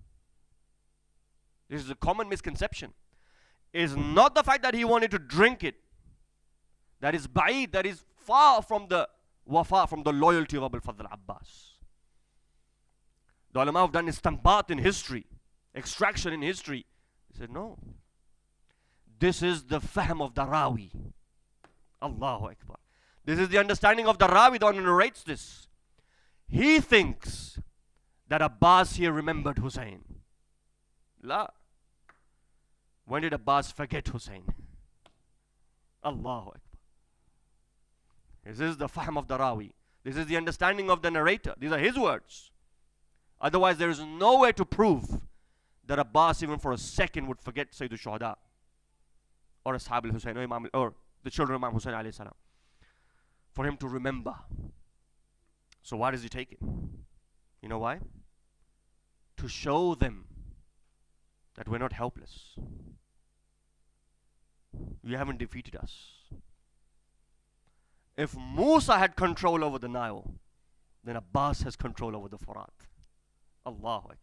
This is a common misconception. Is not the fact that he wanted to drink it. That is ba'id, that is far from the wafa, from the loyalty of Abul Fadl Abbas. The ulama have done istambat in history, extraction in history. He said, no. This is the fahm of the Rawi. Allahu Akbar. This is the understanding of the Rawi, the one who narrates this. He thinks that Abbas here remembered Hussein. La. When did Abbas forget Hussein? Allahu Akbar. This is the fahm of the Rawi. This is the understanding of the narrator. These are his words. Otherwise, there is no way to prove that Abbas, even for a second, would forget Sayyid al-Shuhada or Ashab al-Hussein or the children of Imam Hussein alayhi salam. For him to remember. So why does he take it? You know why? To show them that we're not helpless. You haven't defeated us. If Musa had control over the Nile, then Abbas has control over the Furat. Allahu Akbar.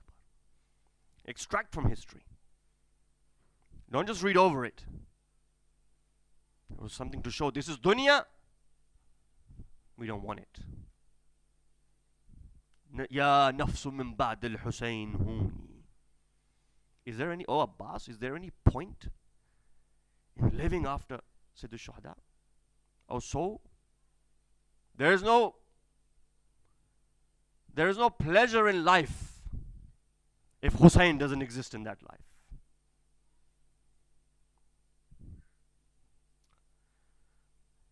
Extract from history. Don't just read over it. It was something to show this is dunya. We don't want it. Ya nafsu min ba'd al-Husayn huni. Is there any, oh Abbas, is there any point in living after Sayyid al-Shuhada? Oh, so there is no pleasure in life if Hussein doesn't exist in that life.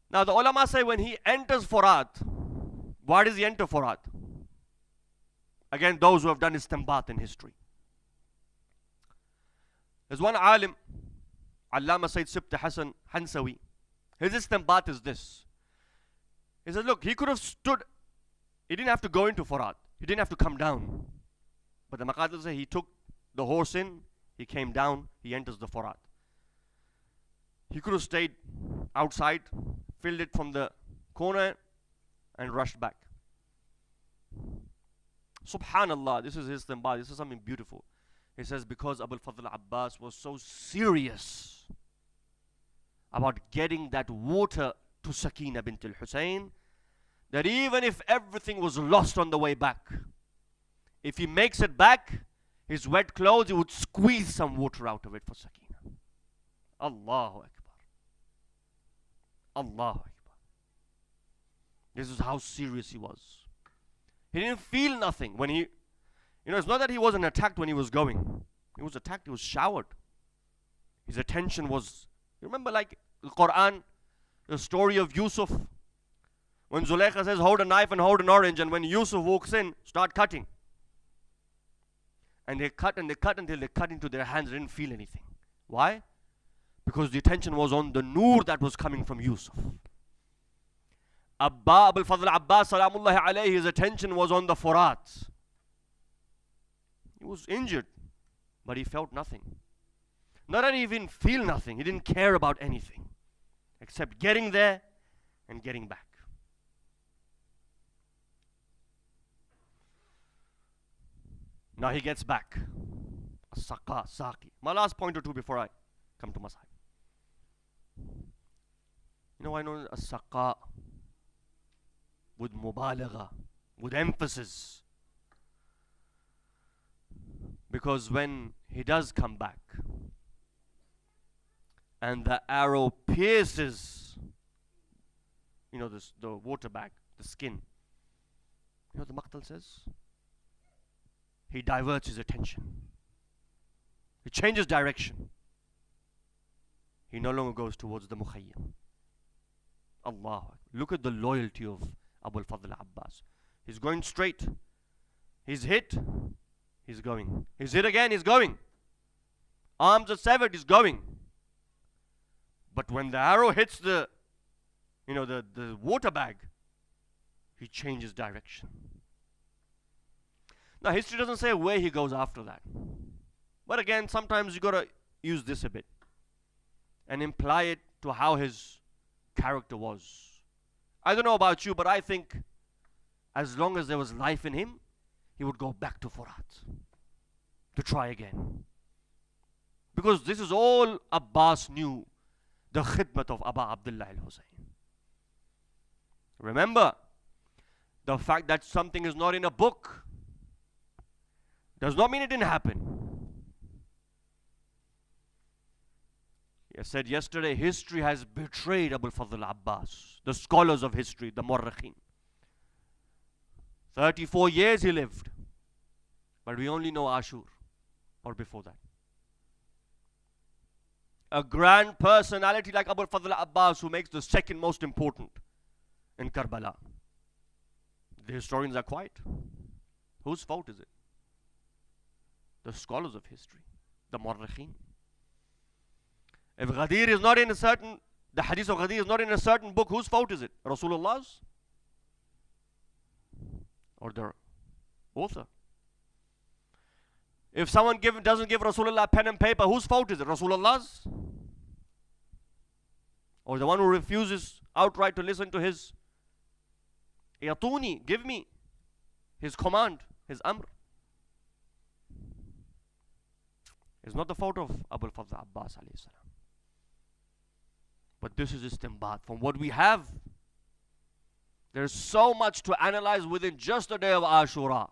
Now the ulama say when he enters Furat, why does he enter Furat? Again, those who have done istinbat in history. There's one alim, Allama Sayyid Sibt Hassan Hansawi. His istinbat is this. He says, look, he could have stood, he didn't have to go into Furat. He didn't have to come down. But the Maqatil say he took the horse in, he came down, he enters the Furat. He could have stayed outside, filled it from the corner and rushed back. Subhanallah, this is his istinbat, this is something beautiful. He says because Abul Fadl Abbas was so serious about getting that water to Sakina bint al-Hussein, that even if everything was lost on the way back, if he makes it back, his wet clothes, he would squeeze some water out of it for Sakina. Allahu Akbar. Allahu Akbar. This is how serious he was. He didn't feel nothing when he, it's not that he wasn't attacked when he was going. He was attacked, he was showered. His attention was, you remember like the Quran, the story of Yusuf, when Zulaykha says hold a knife and hold an orange, and when Yusuf walks in, start cutting. And they cut and they cut until they cut into their hands, they didn't feel anything. Why? Because the attention was on the nur that was coming from Yusuf. Abul Fadl Abbas salamullahi alayhi, his attention was on the Furat. He was injured, but he felt nothing. Not that he didn't feel nothing, he didn't care about anything except getting there and getting back. Now he gets back. As-Saqa, Saqi. My last point or two before I come to Masai. I know As-Saqa with mubalagha, with emphasis. Because when he does come back and the arrow pierces, the water bag, the skin, what the Maqtal says? He diverts his attention. He changes direction. He no longer goes towards the Mukhayyam. Allah. Look at the loyalty of Abul Fadl Abbas. He's going straight. He's hit. He's going. He's hit again. He's going. Arms are severed. He's going. But when the arrow hits the water bag, he changes direction. Now, history doesn't say where he goes after that. But again, sometimes you got to use this a bit and imply it to how his character was. I don't know about you, but I think as long as there was life in him, he would go back to Furat to try again. Because this is all Abbas knew, the khidmat of Aba Abdullah al-Hussein. Remember, the fact that something is not in a book does not mean it didn't happen. I said yesterday, history has betrayed Abu al-Fadl Abbas, the scholars of history, the Mu'arrikhin. 34 years he lived, but we only know Ashur, or before that. A grand personality like Abu al-Fadl Abbas, who makes the second most important in Karbala. The historians are quiet. Whose fault is it? The scholars of history, the Mu'arrikhin. If Ghadir is not in a certain, the hadith of Ghadir is not in a certain book, whose fault is it? Rasulullah's? Or the author? If someone doesn't give Rasulullah pen and paper, whose fault is it? Rasulullah's? Or the one who refuses outright to listen to his Yatuni, give me his command, his amr. It's not the fault of Abu al-Fadl Abbas alayhi salam. But this is istinbat. From what we have, there's so much to analyze within just the day of Ashura.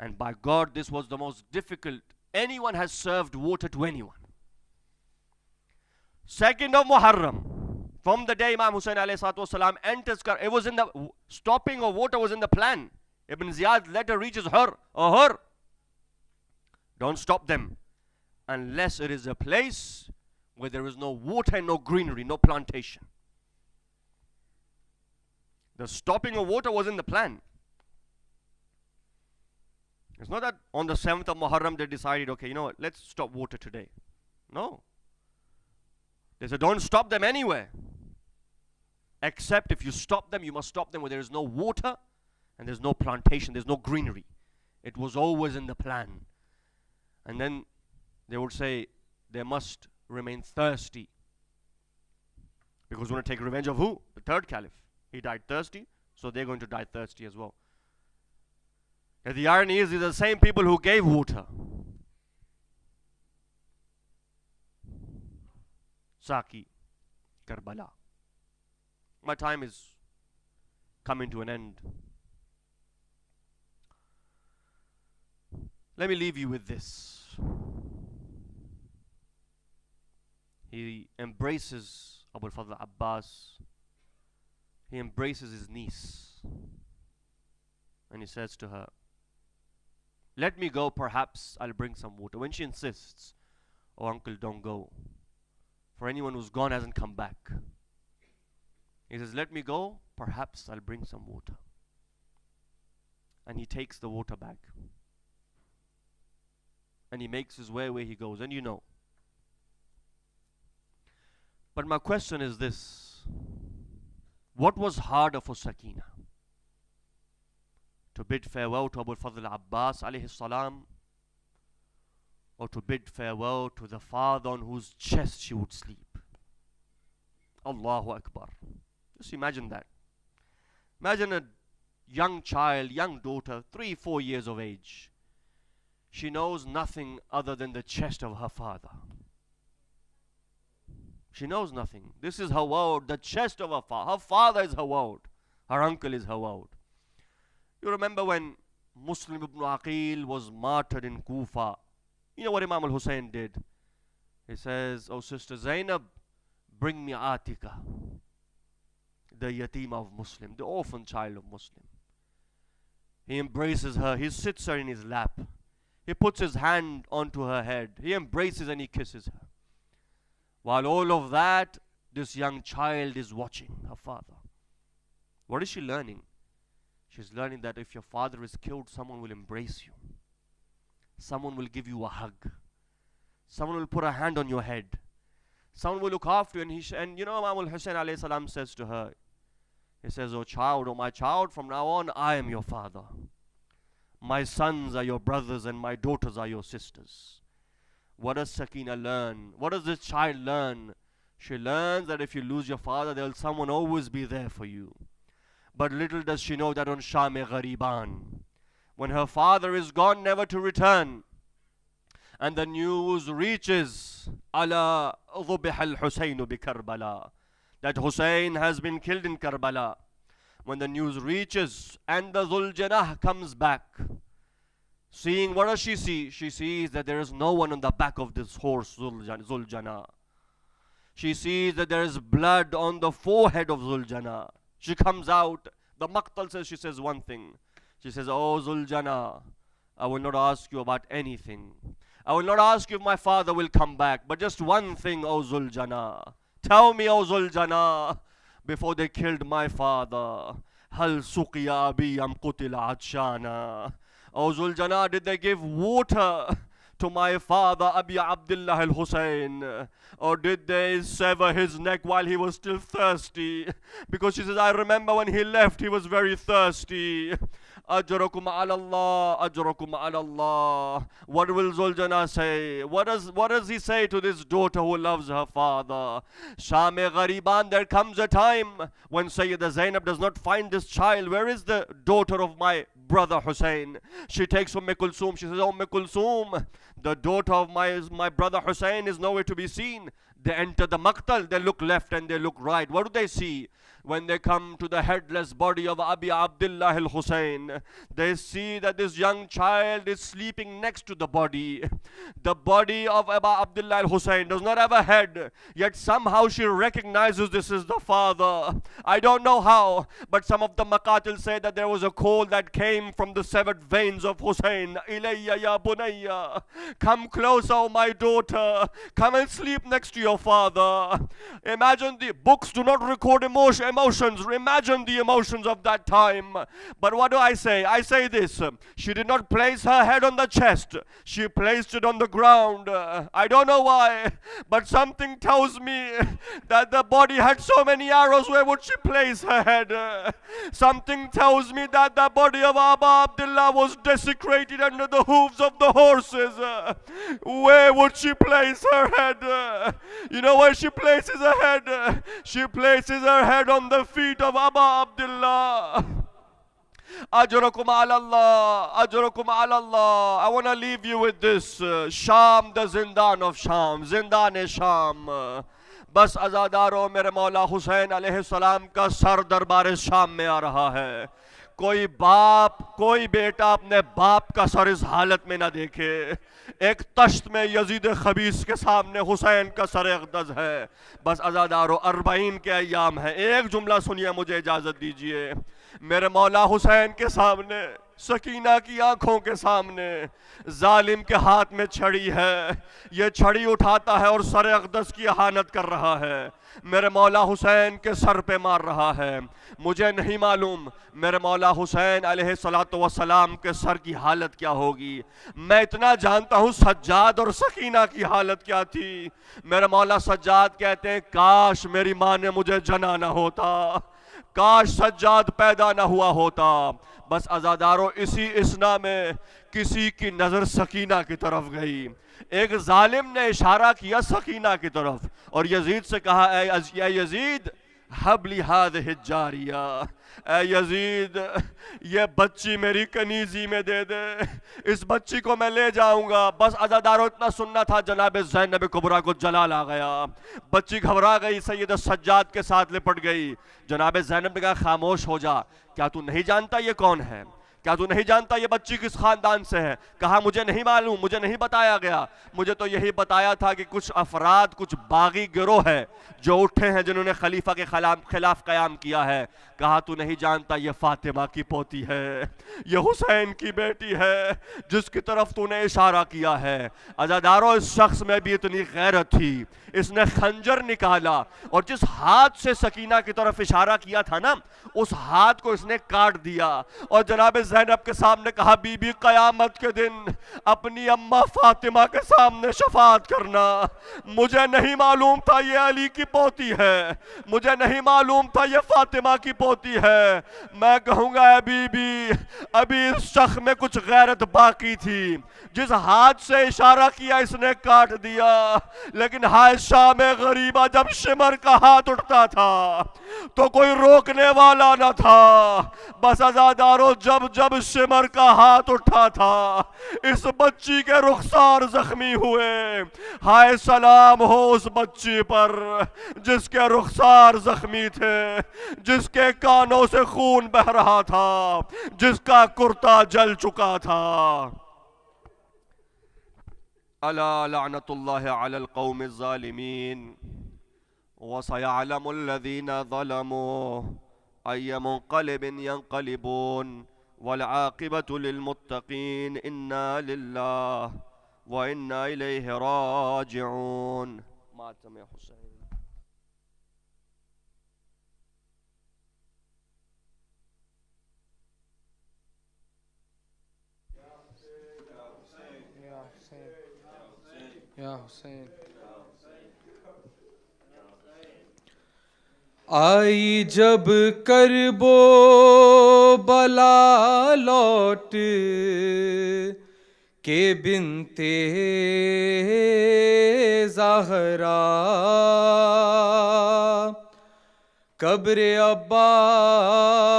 And by God, this was the most difficult anyone has served water to anyone. 2nd of Muharram, from the day Imam Hussein alayhi salatu wasalam enters, it was in the, stopping of water was in the plan. Ibn Ziyad's letter reaches her, or her. Don't stop them unless it is a place where there is no water and no greenery, no plantation. The stopping of water was in the plan. It's not that on the 7th of Muharram they decided, okay, you know what, let's stop water today. No. They said, don't stop them anywhere. Except if you stop them, you must stop them where there is no water and there's no plantation, there's no greenery. It was always in the plan. And then they would say, they must remain thirsty. Because we want to take revenge of who? The third caliph. He died thirsty, so they're going to die thirsty as well. And the irony is, these are the same people who gave water. Saki, Karbala. My time is coming to an end. Let me leave you with this. He embraces Abu al-Fadl Abbas. He embraces his niece. And he says to her, let me go, perhaps I'll bring some water. When she insists, oh uncle, don't go. For anyone who's gone hasn't come back. He says, let me go, perhaps I'll bring some water. And he takes the water bag. And he makes his way where he goes. And you know. But my question is this. What was harder for Sakina? To bid farewell to Abu al-Fadl Abbas alayhi salam, or to bid farewell to the father on whose chest she would sleep? Allahu Akbar. Just imagine that. Imagine a young child, young daughter, 3-4 years of age. She knows nothing other than the chest of her father. She knows nothing. This is her world, the chest of her father. Her father is her world. Her uncle is her world. You remember when Muslim ibn Aqil was martyred in Kufa? You know what Imam al-Hussein did? He says, oh sister Zainab, bring me Atika, the yatim of Muslim, the orphan child of Muslim. He embraces her. He sits her in his lap. He puts his hand onto her head. He embraces and he kisses her. While all of that, this young child is watching her father. What is she learning? She's learning that if your father is killed, someone will embrace you. Someone will give you a hug. Someone will put a hand on your head. Someone will look after you. And you know, Imam al-Hussein alayhi salam says to her, he says, oh child, oh my child, from now on, I am your father. My sons are your brothers and my daughters are your sisters. What does Sakina learn? What does this child learn? She learns that if you lose your father, there will someone always be there for you. But little does she know that on Sham-e Ghariban, when her father is gone never to return, and the news reaches ala ضبح الحسين بكربلاء, that Hussein has been killed in Karbala. When the news reaches and the Zuljanah comes back, seeing, what does she see? She sees that there is no one on the back of this horse, Zuljanah. She sees that there is blood on the forehead of Zuljanah. She comes out. The Maqtal says, she says one thing. She says, "Oh Zuljanah, I will not ask you about anything. I will not ask you if my father will come back, but just one thing, O Zuljanah. Tell me, O Zuljanah, before they killed my father, Hal suqiya abi am qutila atshana." O Zuljanah, did they give water to my father Abi Abdullah al-Hussein, or did they sever his neck while he was still thirsty? Because she says, I remember when he left, he was very thirsty. Ajrakum ala Allah, ajrakum ala Allah. What will Zuljanah say? What does he say to this daughter who loves her father? Sham-e Ghariban, there comes a time when Sayyida Zainab does not find this child. Where is the daughter of my brother Hussein? She takes Kulsum. She says, "Oh Kulsum, the daughter of my brother Hussein is nowhere to be seen." They enter the Maqtal, they look left and they look right. What do they see? When they come to the headless body of Abi Abdullah al-Hussein, they see that this young child is sleeping next to the body. The body of Abi Abdullah al-Hussein does not have a head, yet somehow she recognizes this is the father. I don't know how, but some of the Maqatil say that there was a call that came from the severed veins of Hussein. Ilayya ya bunayya, come closer, oh my daughter, come and sleep next to your father. Imagine, the books do not record emotions. Imagine the emotions of that time. But what do I say? I say this: she did not place her head on the chest, she placed it on the ground. I don't know why, but something tells me that the body had so many arrows. Where would she place her head? Something tells me that the body of Abu Abdullah was desecrated under the hooves of the horses. Where would she place her head? You know where she places her head? She places her head on the feet of Abu Abdullah. Ajrakum ala Allah, ajrakum ala Allah. I want to leave you with this. Sham, the Zindan of Sham, Zindan-e-Sham. बस आज़ादारों, मेरे मौला हुसैन अलैहिस्सलाम का sir दरबार शाम में आ रहा है. कोई बाप, कोई बेटा अपने बाप का सर इस हालत में ना देखे. एक तश्त में यजीद खबीस के सामने हुसैन का सर अक़दस है. बस आज़ादारों, 40 के अय्याम है. एक जुमला सुनिए, मुझे इजाज़त दीजिए. मेरे मौला हुसैन के सामने, सकीना की आंखों के सामने, जालिम के हाथ में छड़ी है. ये छड़ी उठाता है और सर अक़दस की इहानत कर रहा है. मेरे मौला हुसैन के सर पे मार रहा है. मुझे नहीं मालूम मेरे मौला हुसैन अलैहिस्सलातु वस्सलाम के सर की हालत क्या होगी. मैं इतना जानता हूँ सज्जाद और सकीना की हालत क्या थी. मेरे मौला सज्जाद कहते हैं, काश मेरी माँ ने मुझे जना ना होता, काश सज्जाद पैदा ना हुआ होता. बस आज़ादारों, इसी इसना में किसी की नज़र सकीना की तरफ गई. एक जालिम ने इशारा किया सकीना की तरफ और यजीद से कहा, ऐ यजीद, हबली हादिहि जारिया, ऐ यजीद, ये बच्ची मेरी कनीजी में दे दे, इस बच्ची को मैं ले जाऊंगा. बस आज़ादारों, इतना सुनना था, जनाब ज़ैनब कुबरा को जलाल आ गया. बच्ची घबरा गई, सैयद सज्जाद के साथ लिपट गई. जनाब ज़ैनब ने कहा, खामोश हो जा, क्या तू नहीं जानता ये कौन है? क्या तू नहीं जानता ये बच्ची किस खानदान से है? कहा, मुझे नहीं मालूम, मुझे नहीं बताया गया. मुझे तो यही बताया था कि कुछ अफराद, कुछ बागी गिरोह है जो उठे हैं, जिन्होंने खलीफा के खिलाफ क़याम किया है. कहा, तू नहीं जानता ये फातिमा की पोती है, ये हुसैन की बेटी है जिसकी तरफ तूने इशारा किया है. अज़ादारों, इस शख्स में भी इतनी गैरत थी, इसने खंजर निकाला और जिस हाथ से सकीना की तरफ इशारा किया था ना, उस हाथ को इसने काट दिया और जनाब ज़ैनब के सामने कहा, बीबी, क़यामत के दिन अपनी अम्मा फातिमा के सामने शफाअत करना. मुझे नहीं मालूम था ये अली की पोती है, मुझे नहीं मालूम था ये फातिमा की पोती है. मैं कहूँगा, बीबी, अभी इस शख्स में कुछ गैरत बाकी थी. जिस हाथ से इशारा किया इसने काट दिया. लेकिन हाय शाम गरीबा, जब शिमर का हाथ उठता था तो कोई रोकने वाला न था. बस आज़ादारों, जब जब सिमर का हाथ उठा था इस बच्ची के रुखसार जख्मी हुए। हाय सलाम हो उस बच्ची पर जिसके रुखसार जख्मी थे, जिसके कानों से खून बह रहा था, जिसका कुर्ता जल चुका था। अला लानतुल्लाहि अलल कौमिज़ ज़ालिमीन व सयअलमुल लज़ीना ज़लमू अय्य मुन्क़लिबिन यन्क़लिबून वल आक़िबतु लिल मुत्तक़ीन इन्ना लिल्लाहि व इन्ना इलैहि राजिऊन। मातम हुसैन। या हुसैन। आई जब करबो बला लौट के बिनते ज़हरा, कब्र अब्बास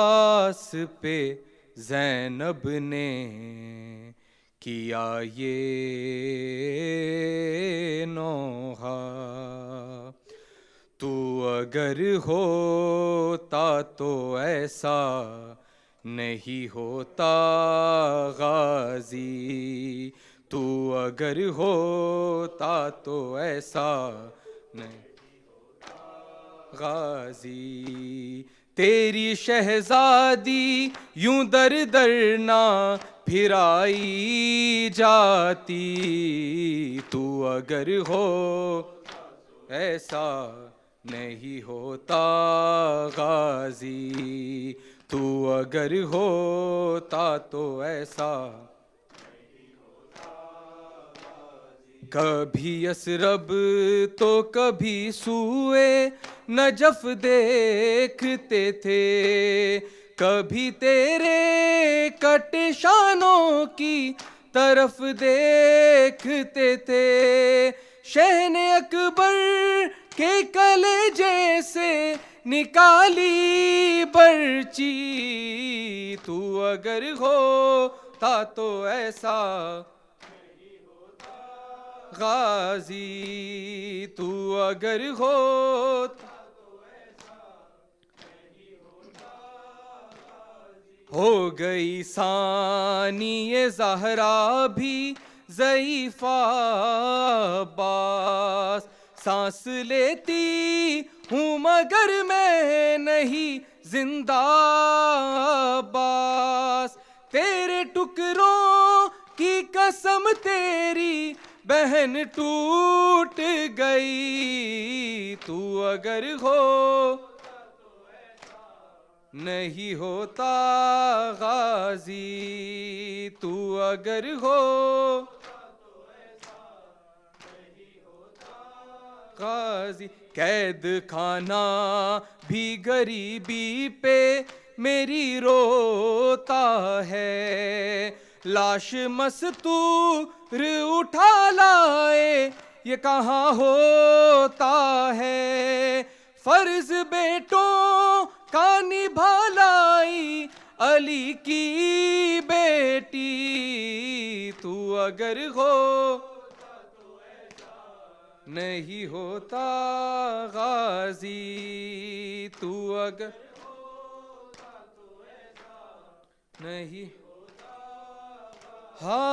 पे ज़ैनब ने किया ये नोहा। तू अगर होता तो ऐसा नहीं होता गाजी, तू अगर होता तो ऐसा नहीं गाजी। तेरी शहजादी यूं दर दर ना फिराई जाती, तू अगर हो ऐसा नहीं होता गाजी, तू अगर होता तो ऐसा। कभी यसरब तो कभी सूए नजफ देखते थे, कभी तेरे कटशानों की तरफ देखते थे। शहने अकबर के कलेजे से निकाली बर्ची, तू अगर होता तो ऐसा गाजी, तू अगर होता हो गई सानी ये ज़हरा भी ज़ईफ़ा अब्बास। सांस लेती हूँ मगर मैं नहीं जिंदा अब्बास। तेरे टुकड़ों की कसम तेरी बहन टूट गई, तू अगर हो नहीं होता गाजी, तू अगर हो गाजी। कैद खाना भी गरीबी पे मेरी रोता है, लाश मस्तूर उठा लाए ये कहाँ होता है। फर्ज बेटों का निभा लाई अली की बेटी, तू अगर हो नहीं होता गाजी, तू अगर नहीं। हाँ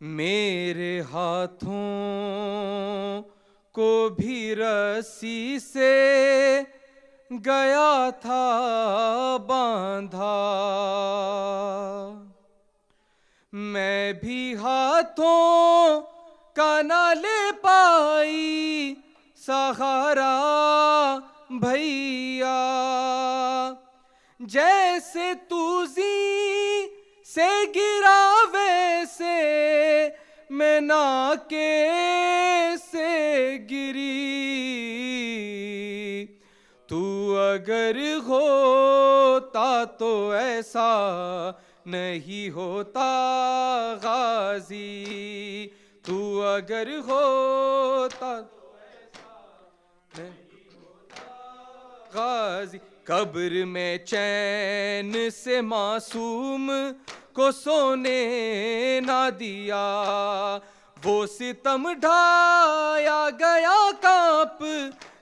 मेरे हाथों को भी रस्सी से गया था बांधा, मैं भी हाथों का ना ले पाई सहारा भैया। जैसे तूजी से गिरा वैसे मैं नाके से गिरी, तू अगर होता तो ऐसा नहीं होता गाजी, तू अगर होता गाजी कब्र में चैन से मासूम को सोने ना दिया वो सितम ढाया गया कांप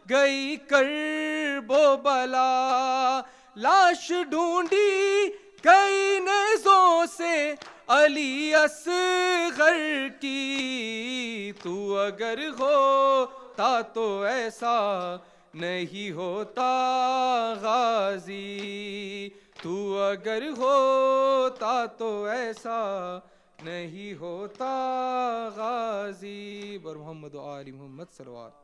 गई करबो बला लाश ढूंढी गई नेज़ों से अली असगर की तू अगर होता तो ऐसा नहीं होता गाजी तू अगर होता तो ऐसा नहीं होता गाजी बर मोहम्मद व आली मोहम्मद सल्लल्लाहु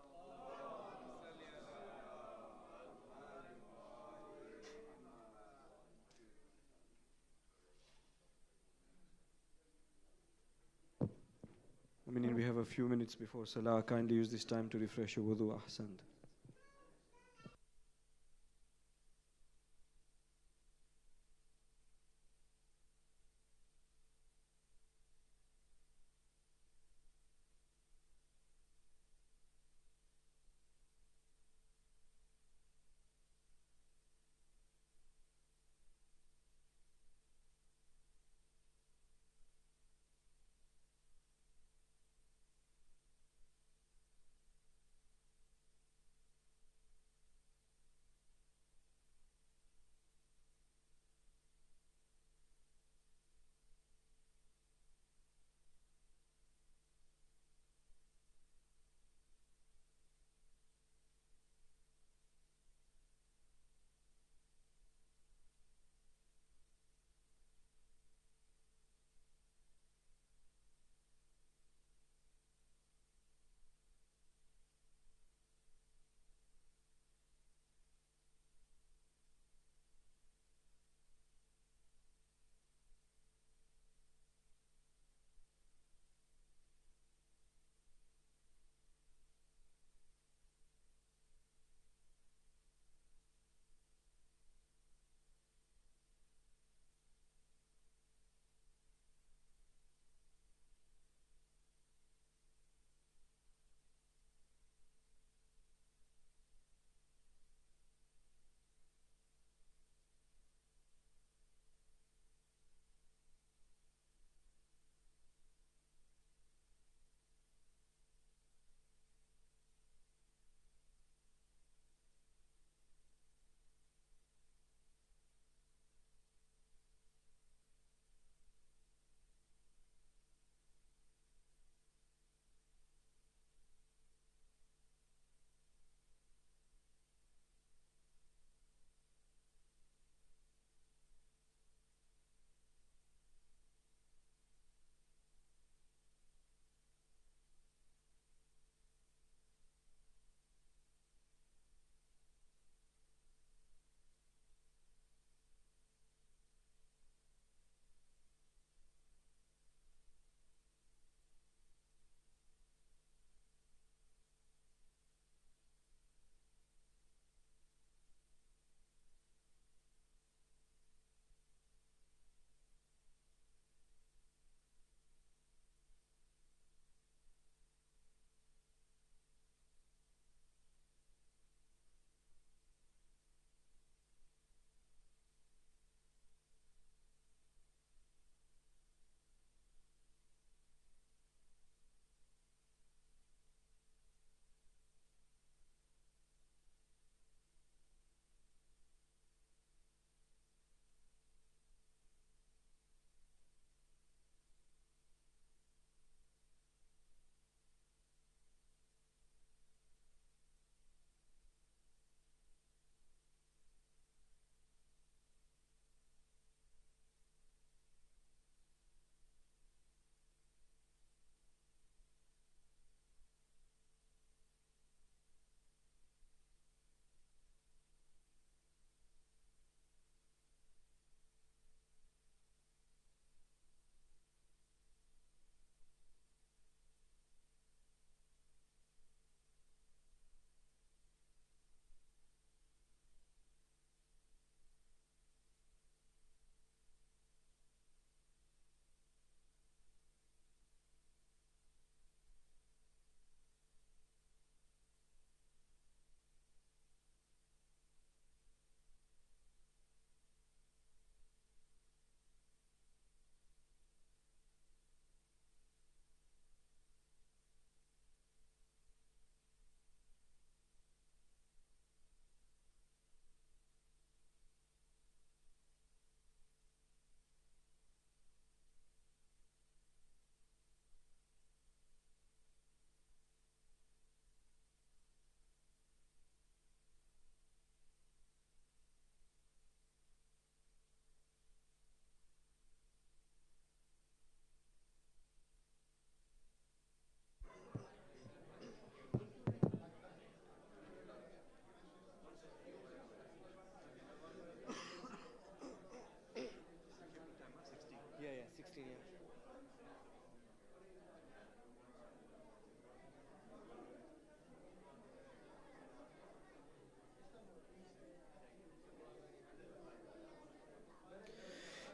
We have a few minutes before Salah. Kindly use this time to refresh your wudu. Ahsant.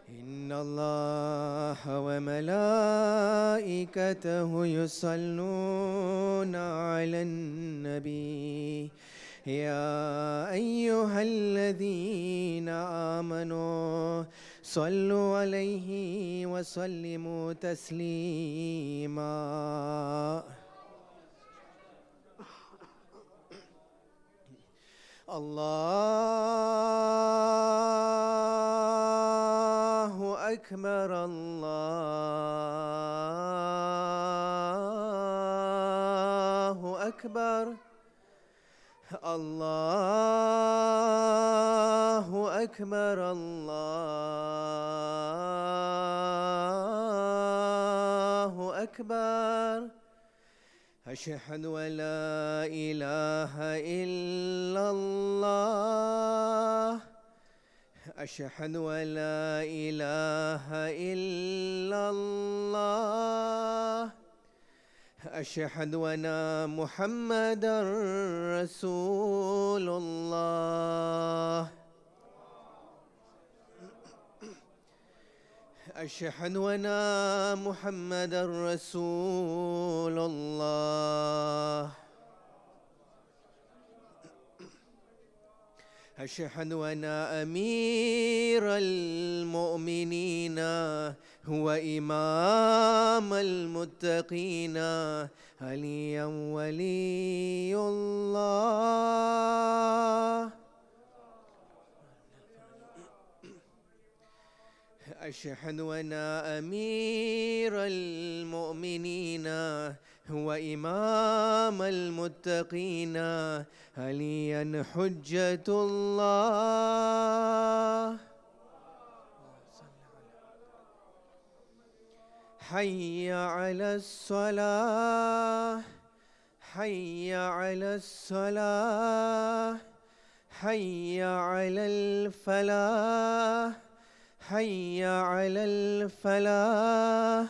إن الله وملائكته يصلون على النبي يا أيها الذين آمنوا صلوا عليه وسلموا تسليما الله أكبر الله أكبر الله أكبر الله أكبر أشهد أن لا إله إلا الله أشهد أن لا إله إلا الله أشهد أن محمدا رسول الله أشهد أن محمدا رسول الله أشهد أن أمير المؤمنين هو إمام المتقين عليا ولي الله أشهد أن أمير المؤمنين هو إمام المتقين عليا حجة الله حي على الصلاة حي على الصلاة حي على الفلاح حي على الفلاح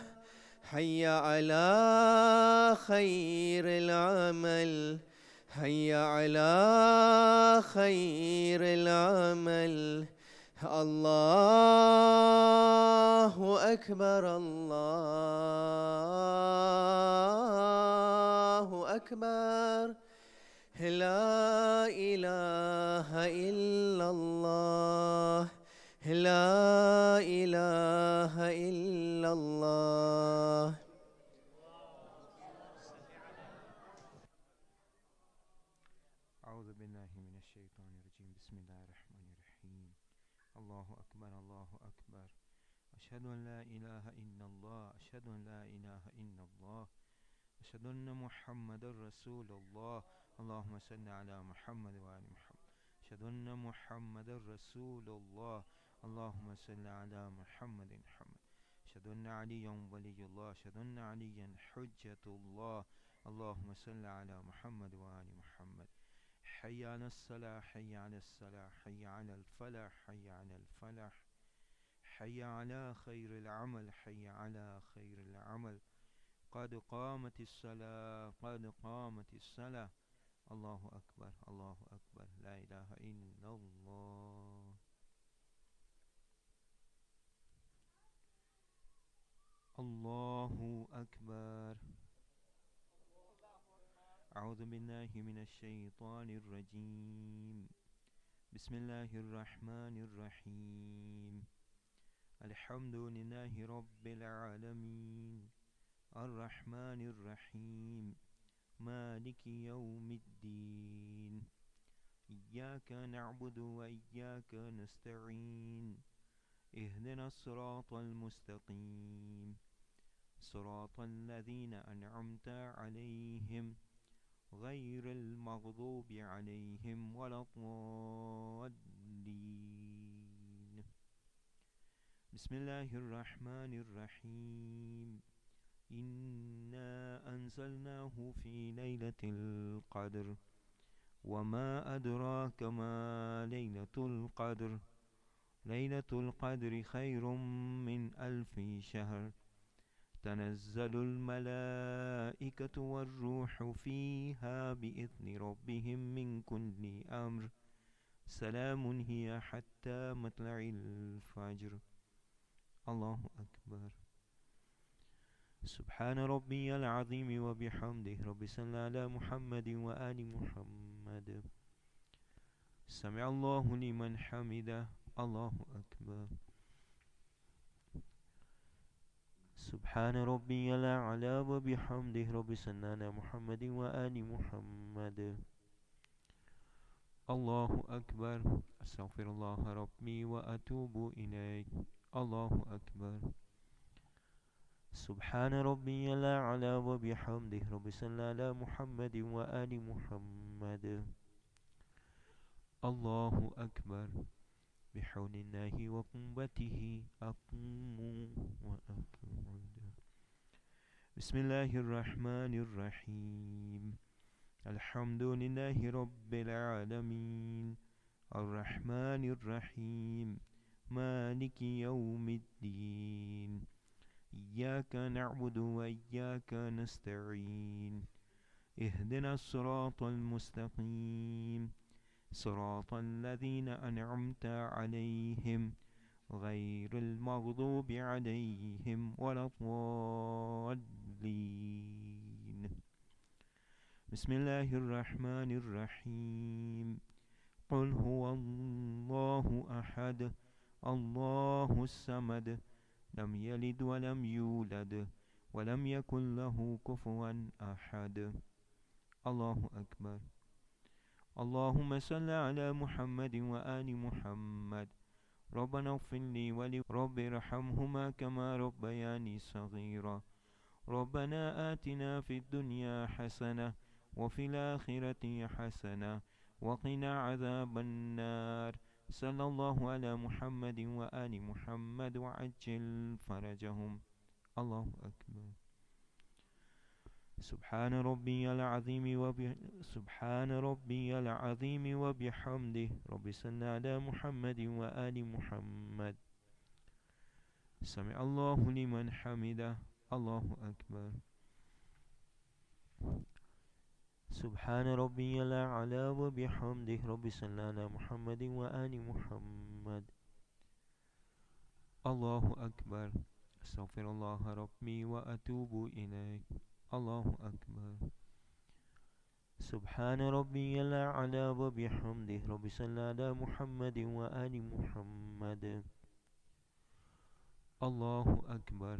حي على خير العمل حي على خير العمل الله أكبر الله أكبر لا إله إلا الله لا إله إلا الله أعوذ بالله من الشيطان الرجيم بسم الله الرحمن الرحيم الله أكبر الله أكبر أشهد أن لا إله إلا الله أشهد أن لا إله إلا الله أشهد أن محمد رسول الله اللهم صل على محمد وآل محمد أشهد أن محمد رسول الله اللهم صل على محمد محمد أشهد أن عليا ولي الله أشهد أن عليا حجة الله اللهم صل على محمد وآل محمد حي على الصلاة حي على الصلاة حي على الفلاح حي على الفلاح حي على خير العمل حي على خير العمل قد قامت الصلاة قد قامت الصلاة الله أكبر الله أكبر لا إله إلا الله الله أكبر أعوذ بالله من الشيطان الرجيم بسم الله الرحمن الرحيم الحمد لله رب العالمين الرحمن الرحيم مالك يوم الدين إياك نعبد وإياك نستعين اهدنا الصراط المستقيم صراط الذين أنعمت عليهم غير المغضوب عليهم ولا الضالين بسم الله الرحمن الرحيم إنا أنزلناه في ليلة القدر وما أدراك ما ليلة القدر ليلة القدر خير من 1000 شهر. تنزل الملائكة والروح فيها بإذن ربهم من كل أمر. سلام هي حتى مطلع الفجر. الله أكبر. سبحان ربي العظيم وبحمده. رب صل على محمد وآل محمد. سمع الله لمن حمده. الله أكبر. سبحان ربي الأعلى وبحمده. رب صل على محمد وآل محمد. الله أكبر. أستغفر الله ربي وأتوب إليه. الله أكبر. سبحان ربي الأعلى وبحمده. رب صل على محمد وآل محمد. الله أكبر. بحول الله وقوته أقوم وأقعد. بسم الله الرحمن الرحيم. الحمد لله رب العالمين الرحمن الرحيم مالك يوم الدين. إياك نعبد وإياك نستعين. اهدنا الصراط المستقيم صراط الذين أنعمت عليهم غير المغضوب عليهم ولا الضالين. بسم الله الرحمن الرحيم. قل هو الله أحد الله الصمد لم يلد ولم يولد ولم يكن له كفوا أحد. الله أكبر. اللهم صل على محمد وآل محمد. ربنا اغفر لي رب ارحمهما كما ربياني صغيرا. ربنا آتنا في الدنيا حسنة وفي الآخرة حسنة وقنا عذاب النار. صلى الله على محمد وآل محمد وعجل فرجهم. الله أكبر. سبحان ربي العظيم وبحمده. رب صل على محمد وآل محمد. سمع الله لمن حمده. الله أكبر. سبحان ربي الأعلى وبحمده. رب صل على محمد وآل محمد. الله أكبر. أستغفر الله ربي وأتوب إليه. الله أكبر. سبحان ربي الأعلى وبحمده. رب صل على محمد وآل محمد. الله أكبر.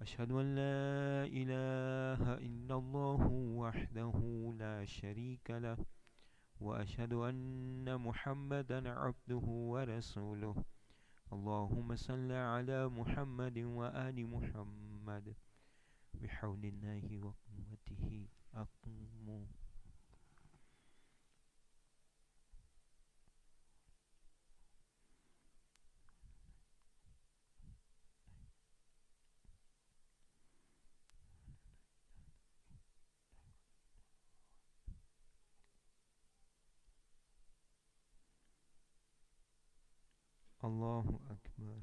أشهد أن لا إله إلا الله وحده لا شريك له وأشهد أن محمدا عبده ورسوله. اللهم صل على محمد وآل محمد. بحول الله وقوته أقوم. الله أكبر.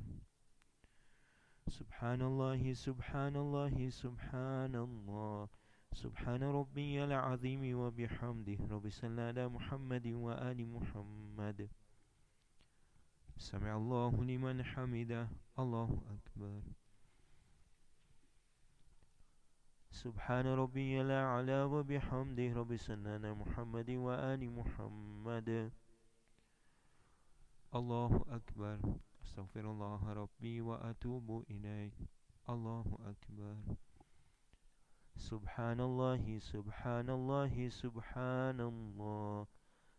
سبحان الله سبحان الله سبحان الله. سبحان ربي العظيم وبحمده. رب صل على محمد وآل محمد. سمع الله لمن حمده. الله أكبر. سبحان ربي الأعلى وبحمده. رب صل على محمد وآل محمد. الله أكبر. أستغفر الله ربي وأتوب إليه. الله أكبر. سبحان الله سبحان الله سبحان الله.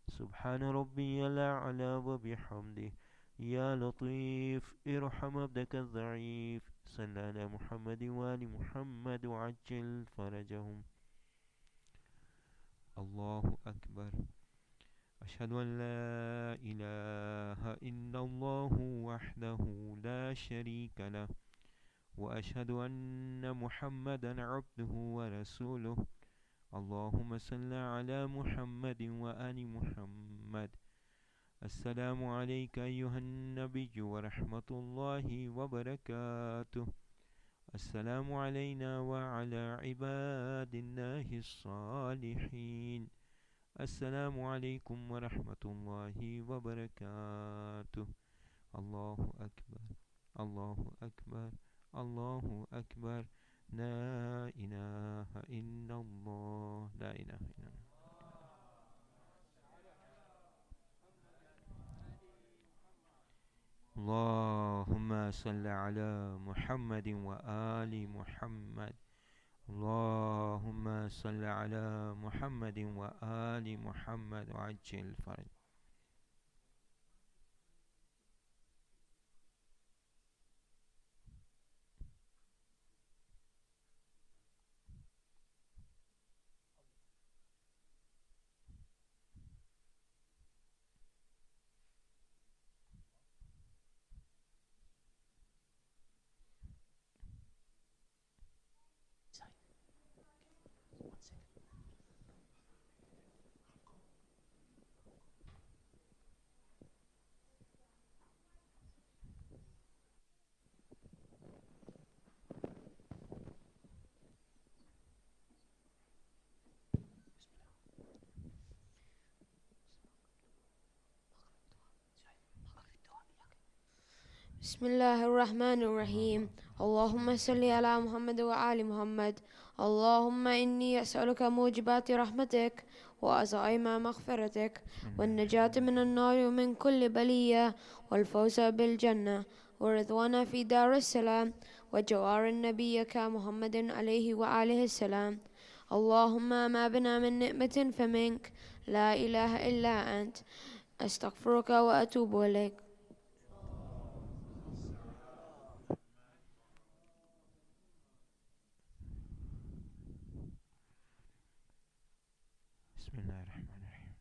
سبحان ربي الأعلى وبحمده. يا لطيف ارحم عبدك الضعيف. صل على محمد وآل محمد وعجل فرجهم. الله أكبر. أشهد أن لا إله إلا الله وحده لا شريك له وأشهد أن محمدا عبده ورسوله. اللهم صل على محمد وآل محمد. السلام عليك أيها النبي ورحمة الله وبركاته. السلام علينا وعلى عباد الله الصالحين. السلام عليكم ورحمة الله وبركاته. الله أكبر، الله أكبر، الله أكبر. لا إله إلا الله، لا إله إلا الله. اللهم صل على محمد وآل محمد. اللهم صل على محمد وآل محمد وعجل فرج. بسم الله الرحمن الرحيم. اللهم صل على محمد وآل محمد. اللهم إني أسألك موجبات رحمتك وعزائم مغفرتك والنجاة من النار ومن كل بلية والفوز بالجنة ورضوانا في دار السلام وجوار نبيك محمد عليه وآله السلام. اللهم ما بنا من نعمة فمنك، لا إله إلا أنت. أستغفرك وأتوب إليك. بسم الله الرحمن الرحيم.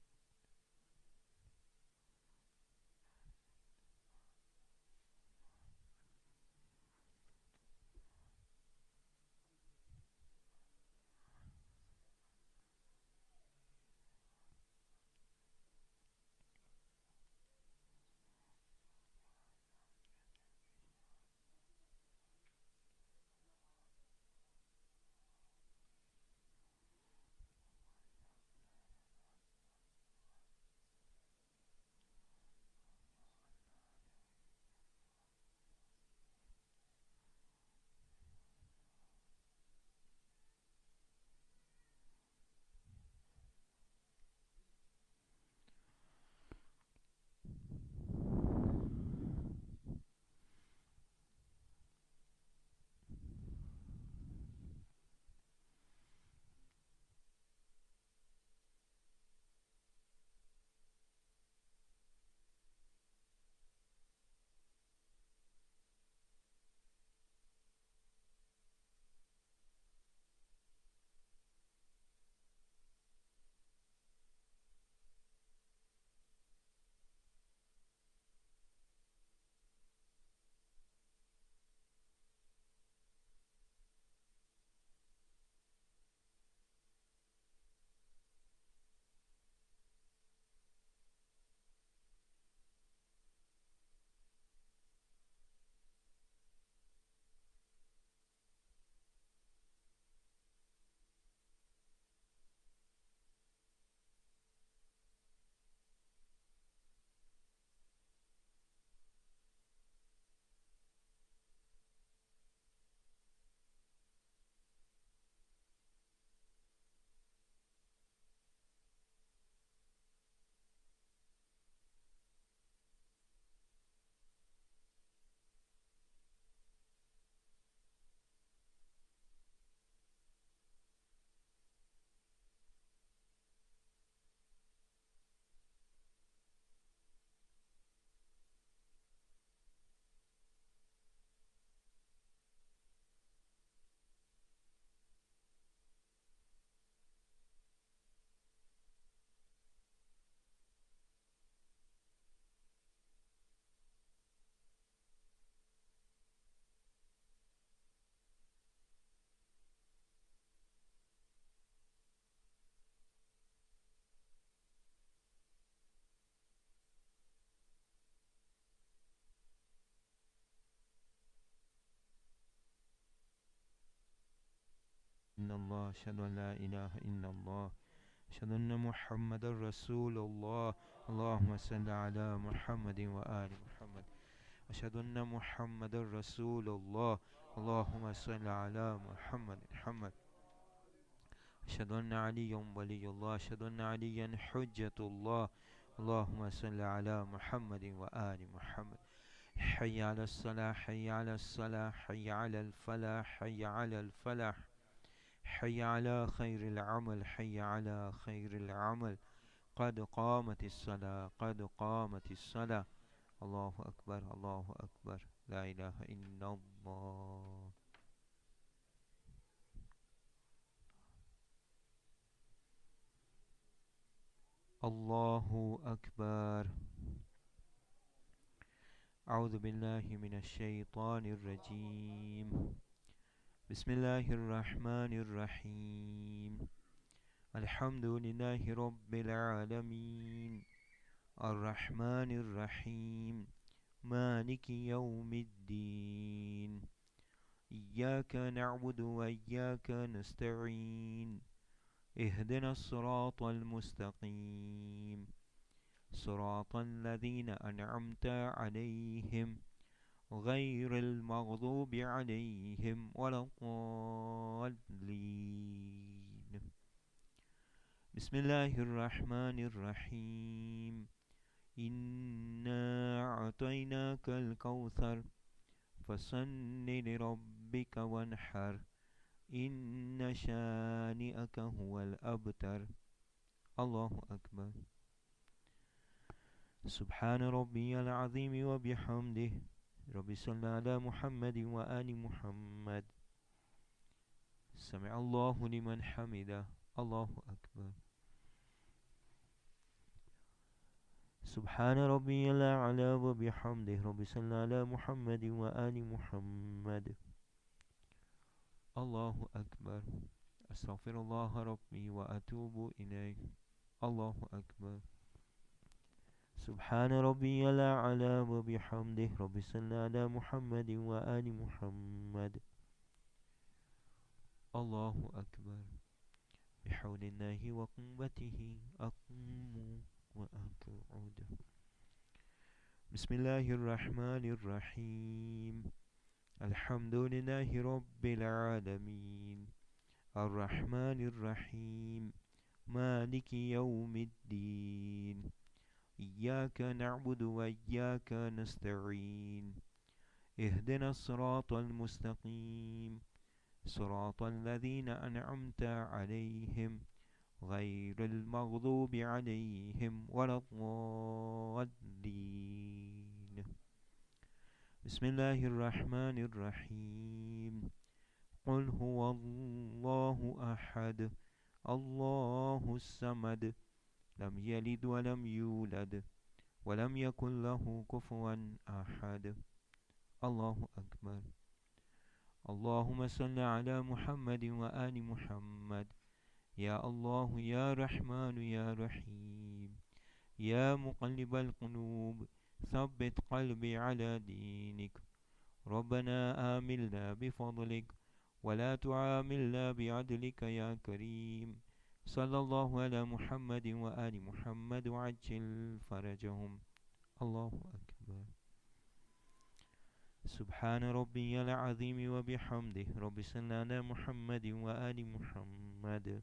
الله أشهد أن لا إله إلا الله أشهد أن محمد رسول الله اللهم صل على محمد وآل محمد أشهد أن محمد رسول الله اللهم صل على محمد أشهد أن عليا ولي الله أشهد أن عليا حجة الله اللهم صل على محمد وآل محمد حي على الصلاة حي على الصلاة حي على الفلاح حي على الفلاح حي على خير العمل حي على خير العمل قد قامت الصلاة قد قامت الصلاة الله أكبر الله أكبر لا إله إلا الله الله أكبر أعوذ بالله من الشيطان الرجيم بسم الله الرحمن الرحيم الحمد لله رب العالمين الرحمن الرحيم مالك يوم الدين إياك نعبد وإياك نستعين اهدنا الصراط المستقيم صراط الذين أنعمت عليهم غير المغضوب عليهم ولا الضالين بسم الله الرحمن الرحيم إنا أعطيناك الكوثر فصل لربك وانحر إن شانئك هو الأبتر الله أكبر سبحان ربي العظيم وبحمده رب صل على محمد وآل محمد سمع الله لمن حمده الله أكبر سبحان ربي الأعلى وبحمده رب صل على محمد وآل محمد الله أكبر أستغفر الله ربي وأتوب إليه الله أكبر سبحان ربي الأعلى وبحمده رب صل على محمد وآل محمد الله أكبر بحول الله وقوته أقوم وأقعد بسم الله الرحمن الرحيم الحمد لله رب العالمين الرحمن الرحيم مالك يوم الدين إياك نعبد وإياك نستعين اهدنا الصراط المستقيم صراط الذين أنعمت عليهم غير المغضوب عليهم ولا الضالين بسم الله الرحمن الرحيم قل هو الله أحد الله الصمد لم يلد ولم يولد ولم يكن له كفوا أحد الله أكبر اللهم صل على محمد وآل محمد يا الله يا رحمن يا رحيم يا مقلب القلوب ثبت قلبي على دينك ربنا آملنا بفضلك ولا تعاملنا بعدلك يا كريم صلى الله على محمد وآل محمد وعجل فرجهم الله أكبر سبحان ربي العظيم وبحمده رب صل على محمد وآل محمد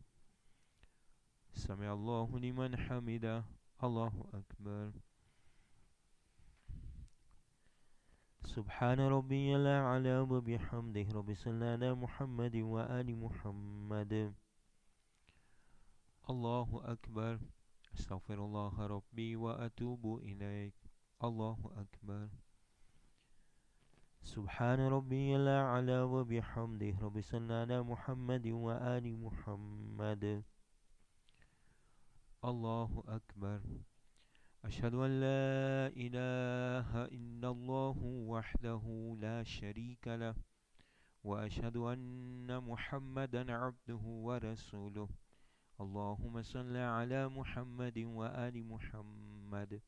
سمع الله لمن حمده الله أكبر سبحان ربي الأعلى وبحمده رب صل على محمد وآل محمد الله أكبر أستغفر الله ربي وأتوب إليك الله أكبر سبحان ربي الأعلى وبحمده رب صل على محمد وآل محمد الله أكبر أشهد أن لا إله إلا الله وحده لا شريك له وأشهد أن محمدا عبده ورسوله اللهم صل على محمد وآل محمد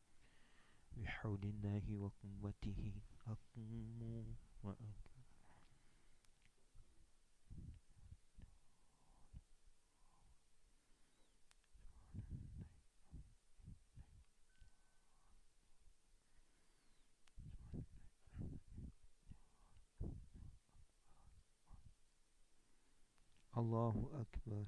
بحول الله وقوته أقوم وأقوم الله أكبر.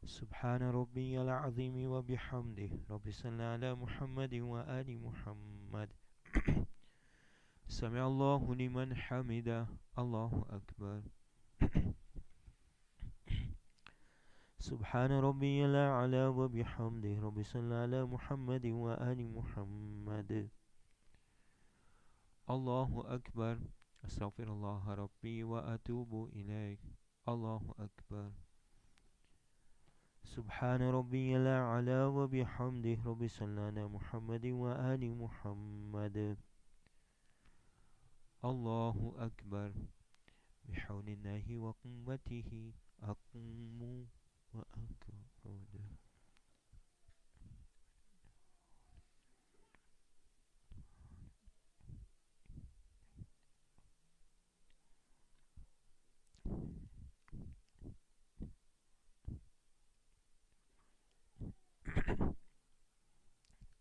سبحان ربي العظيم وبحمده رب صل على محمد وآل محمد. سمع الله لمن حمده. الله أكبر. سبحان ربي الأعلى وبحمده رب صل على محمد وآل محمد. الله أكبر. أستغفر الله ربي وأتوب إليه. الله أكبر. سبحان ربي الأعلى وبحمده رب صل على محمد وآل محمد. الله أكبر. بحول الله وقوته أقوم وأقعد.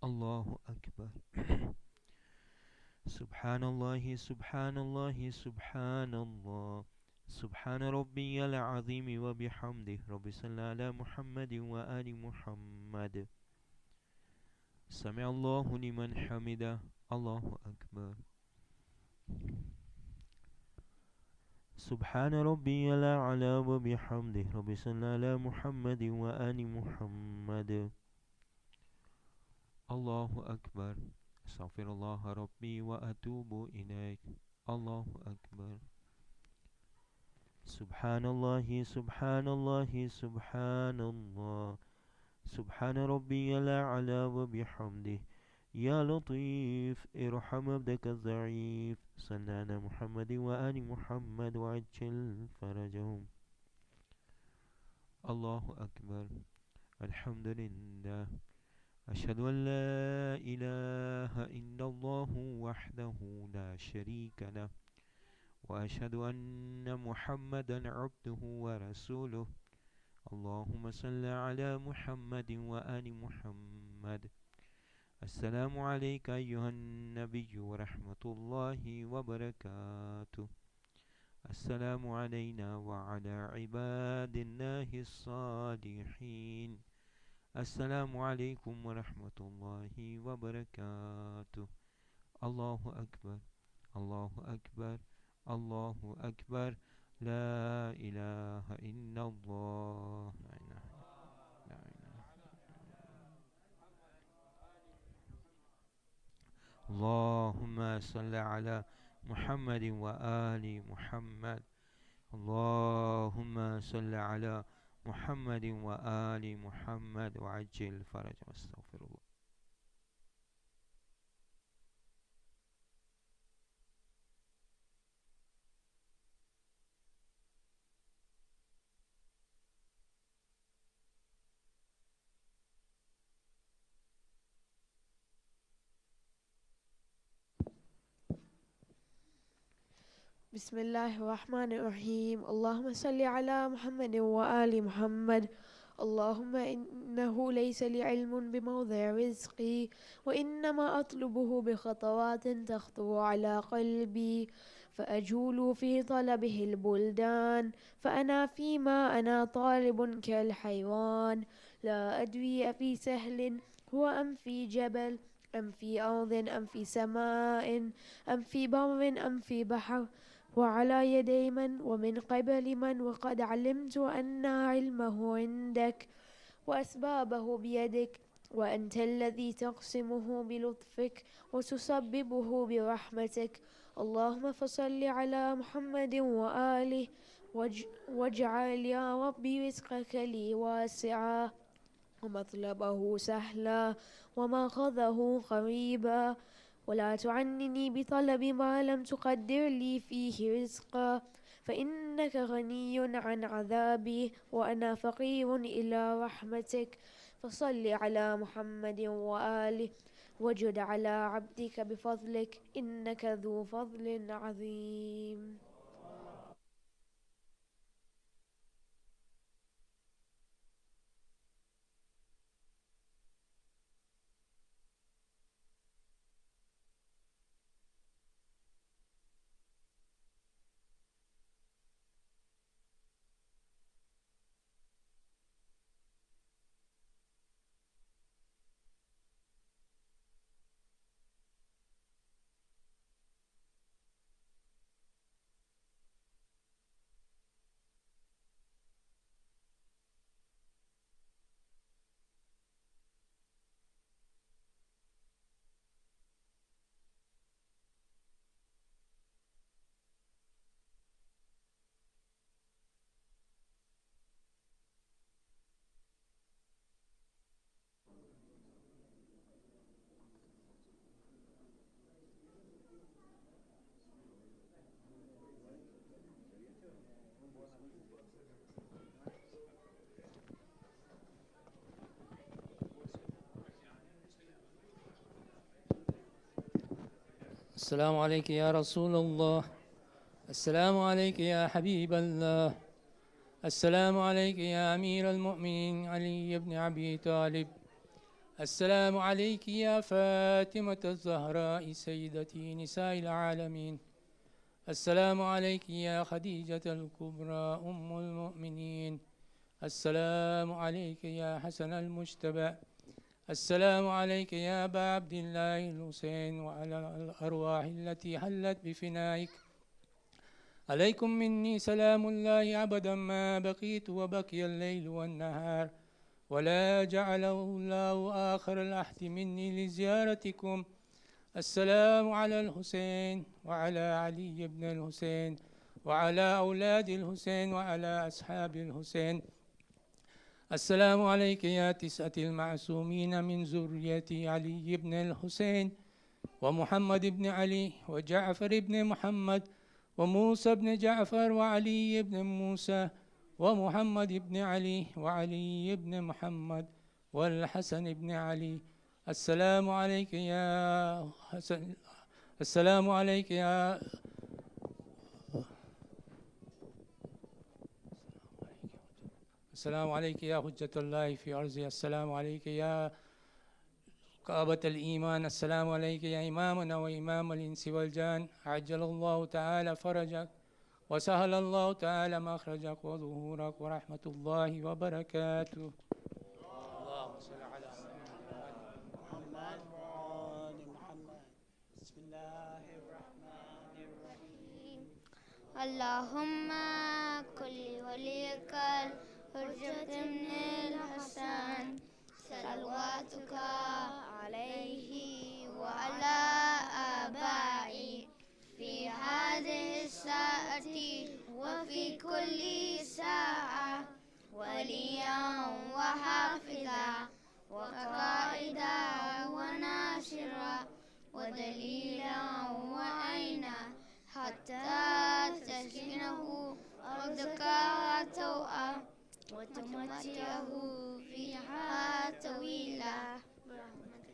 الله أكبر. سبحان الله سبحان الله سبحان الله. سبحان ربي العظيم وبحمده رب صل على محمد وآل محمد. سمع الله لمن حمده. الله أكبر. سبحان ربي الأعلى وبحمده رب صل على محمد وآل محمد. الله أكبر. أستغفر الله ربي وأتوب إليه. الله أكبر. سبحان الله سبحان الله سبحان الله. سبحان ربي الأعلى وبحمده. يا لطيف ارحم عبدك الضعيف. صل على محمد وآل محمد وعجل فرجهم. الله أكبر. الحمد لله. أشهد أن لا إله إلا الله وحده لا شريك له، وأشهد أن محمدا عبده ورسوله. اللهم صل على محمد وآل محمد. السلام عليك أيها النبي ورحمة الله وبركاته. السلام علينا وعلى عباد الله الصالحين. السلام عليكم ورحمة الله وبركاته. الله أكبر. الله أكبر. الله أكبر. لا إله إلا الله. لا إله. لا إله. اللهم صل على محمد وآل محمد. اللهم صل على محمد وآل محمد وعجل فرج. واستغفر الله. بسم الله الرحمن الرحيم. اللهم صل على محمد وآل محمد. اللهم إنه ليس لي علم بموضع رزقي، وإنما أطلبه بخطوات تخطر على قلبي، فأجول في طلبه البلدان، فأنا فيما أنا طالب كالحيوان، لا أدري أفي سهل هو أم في جبل، أم في أرض أم في سماء، أم في بر أم في بحر، وعلى يدي من ومن قبل من، وقد علمت أن علمه عندك وأسبابه بيدك، وأنت الذي تقسمه بلطفك وتسببه برحمتك. اللهم فصل على محمد وآله، واجعل يا ربي رزقك لي واسعا، ومطلبه سهلا، وماخذه قريبا، ولا تعنني بطلب ما لم تقدر لي فيه رزقا، فإنك غني عن عذابي وأنا فقير إلى رحمتك. فصل على محمد وآله، وجد على عبدك بفضلك، إنك ذو فضل عظيم. السلام عليك يا رسول الله. السلام عليك يا حبيب الله. السلام عليك يا أمير المؤمنين علي بن أبي طالب. السلام عليك يا فاطمة الزهراء سيدتي نساء العالمين. السلام عليك يا خديجة الكبرى أم المؤمنين. السلام عليك يا حسن المجتبى. السلام عليك يا أبا عبد الله الحسين وعلى الأرواح التي حلت بفنائك. عليكم مني سلام الله أبدا ما بقيت وبقي الليل والنهار، ولا جعله الله آخر العهد مني لزيارتكم. السلام على الحسين وعلى علي بن الحسين وعلى أولاد الحسين وعلى أصحاب الحسين. السلام عليك يا تسعة المعصومين من ذرية علي بن الحسين ومحمد بن علي وجعفر بن محمد وموسى بن جعفر وعلي بن موسى ومحمد بن علي وعلي بن محمد والحسن بن علي. السلام عليك يا حسن. السلام عليك يا السلام عليك يا حجة الله في أرضه. السلام عليك يا كعبة الإيمان. السلام عليك يا إمامنا وإمام الإنس والجان. عجل الله تعالى فرجك وسهل الله تعالى مخرجك وظهورك ورحمة الله وبركاته. اللهم صل على محمد وآل محمد. بسم الله الرحمن الرحيم. اللهم كل وليك الحجة بن الحسن صلواتك عليه وعلى آبائه في هذه الساعة وفي كل ساعة وليا وحافظا وقائدا وناصرا ودليلا وعينا حتى تسكنه أرضك توأ وتمتعه فيها طويلا برحمتك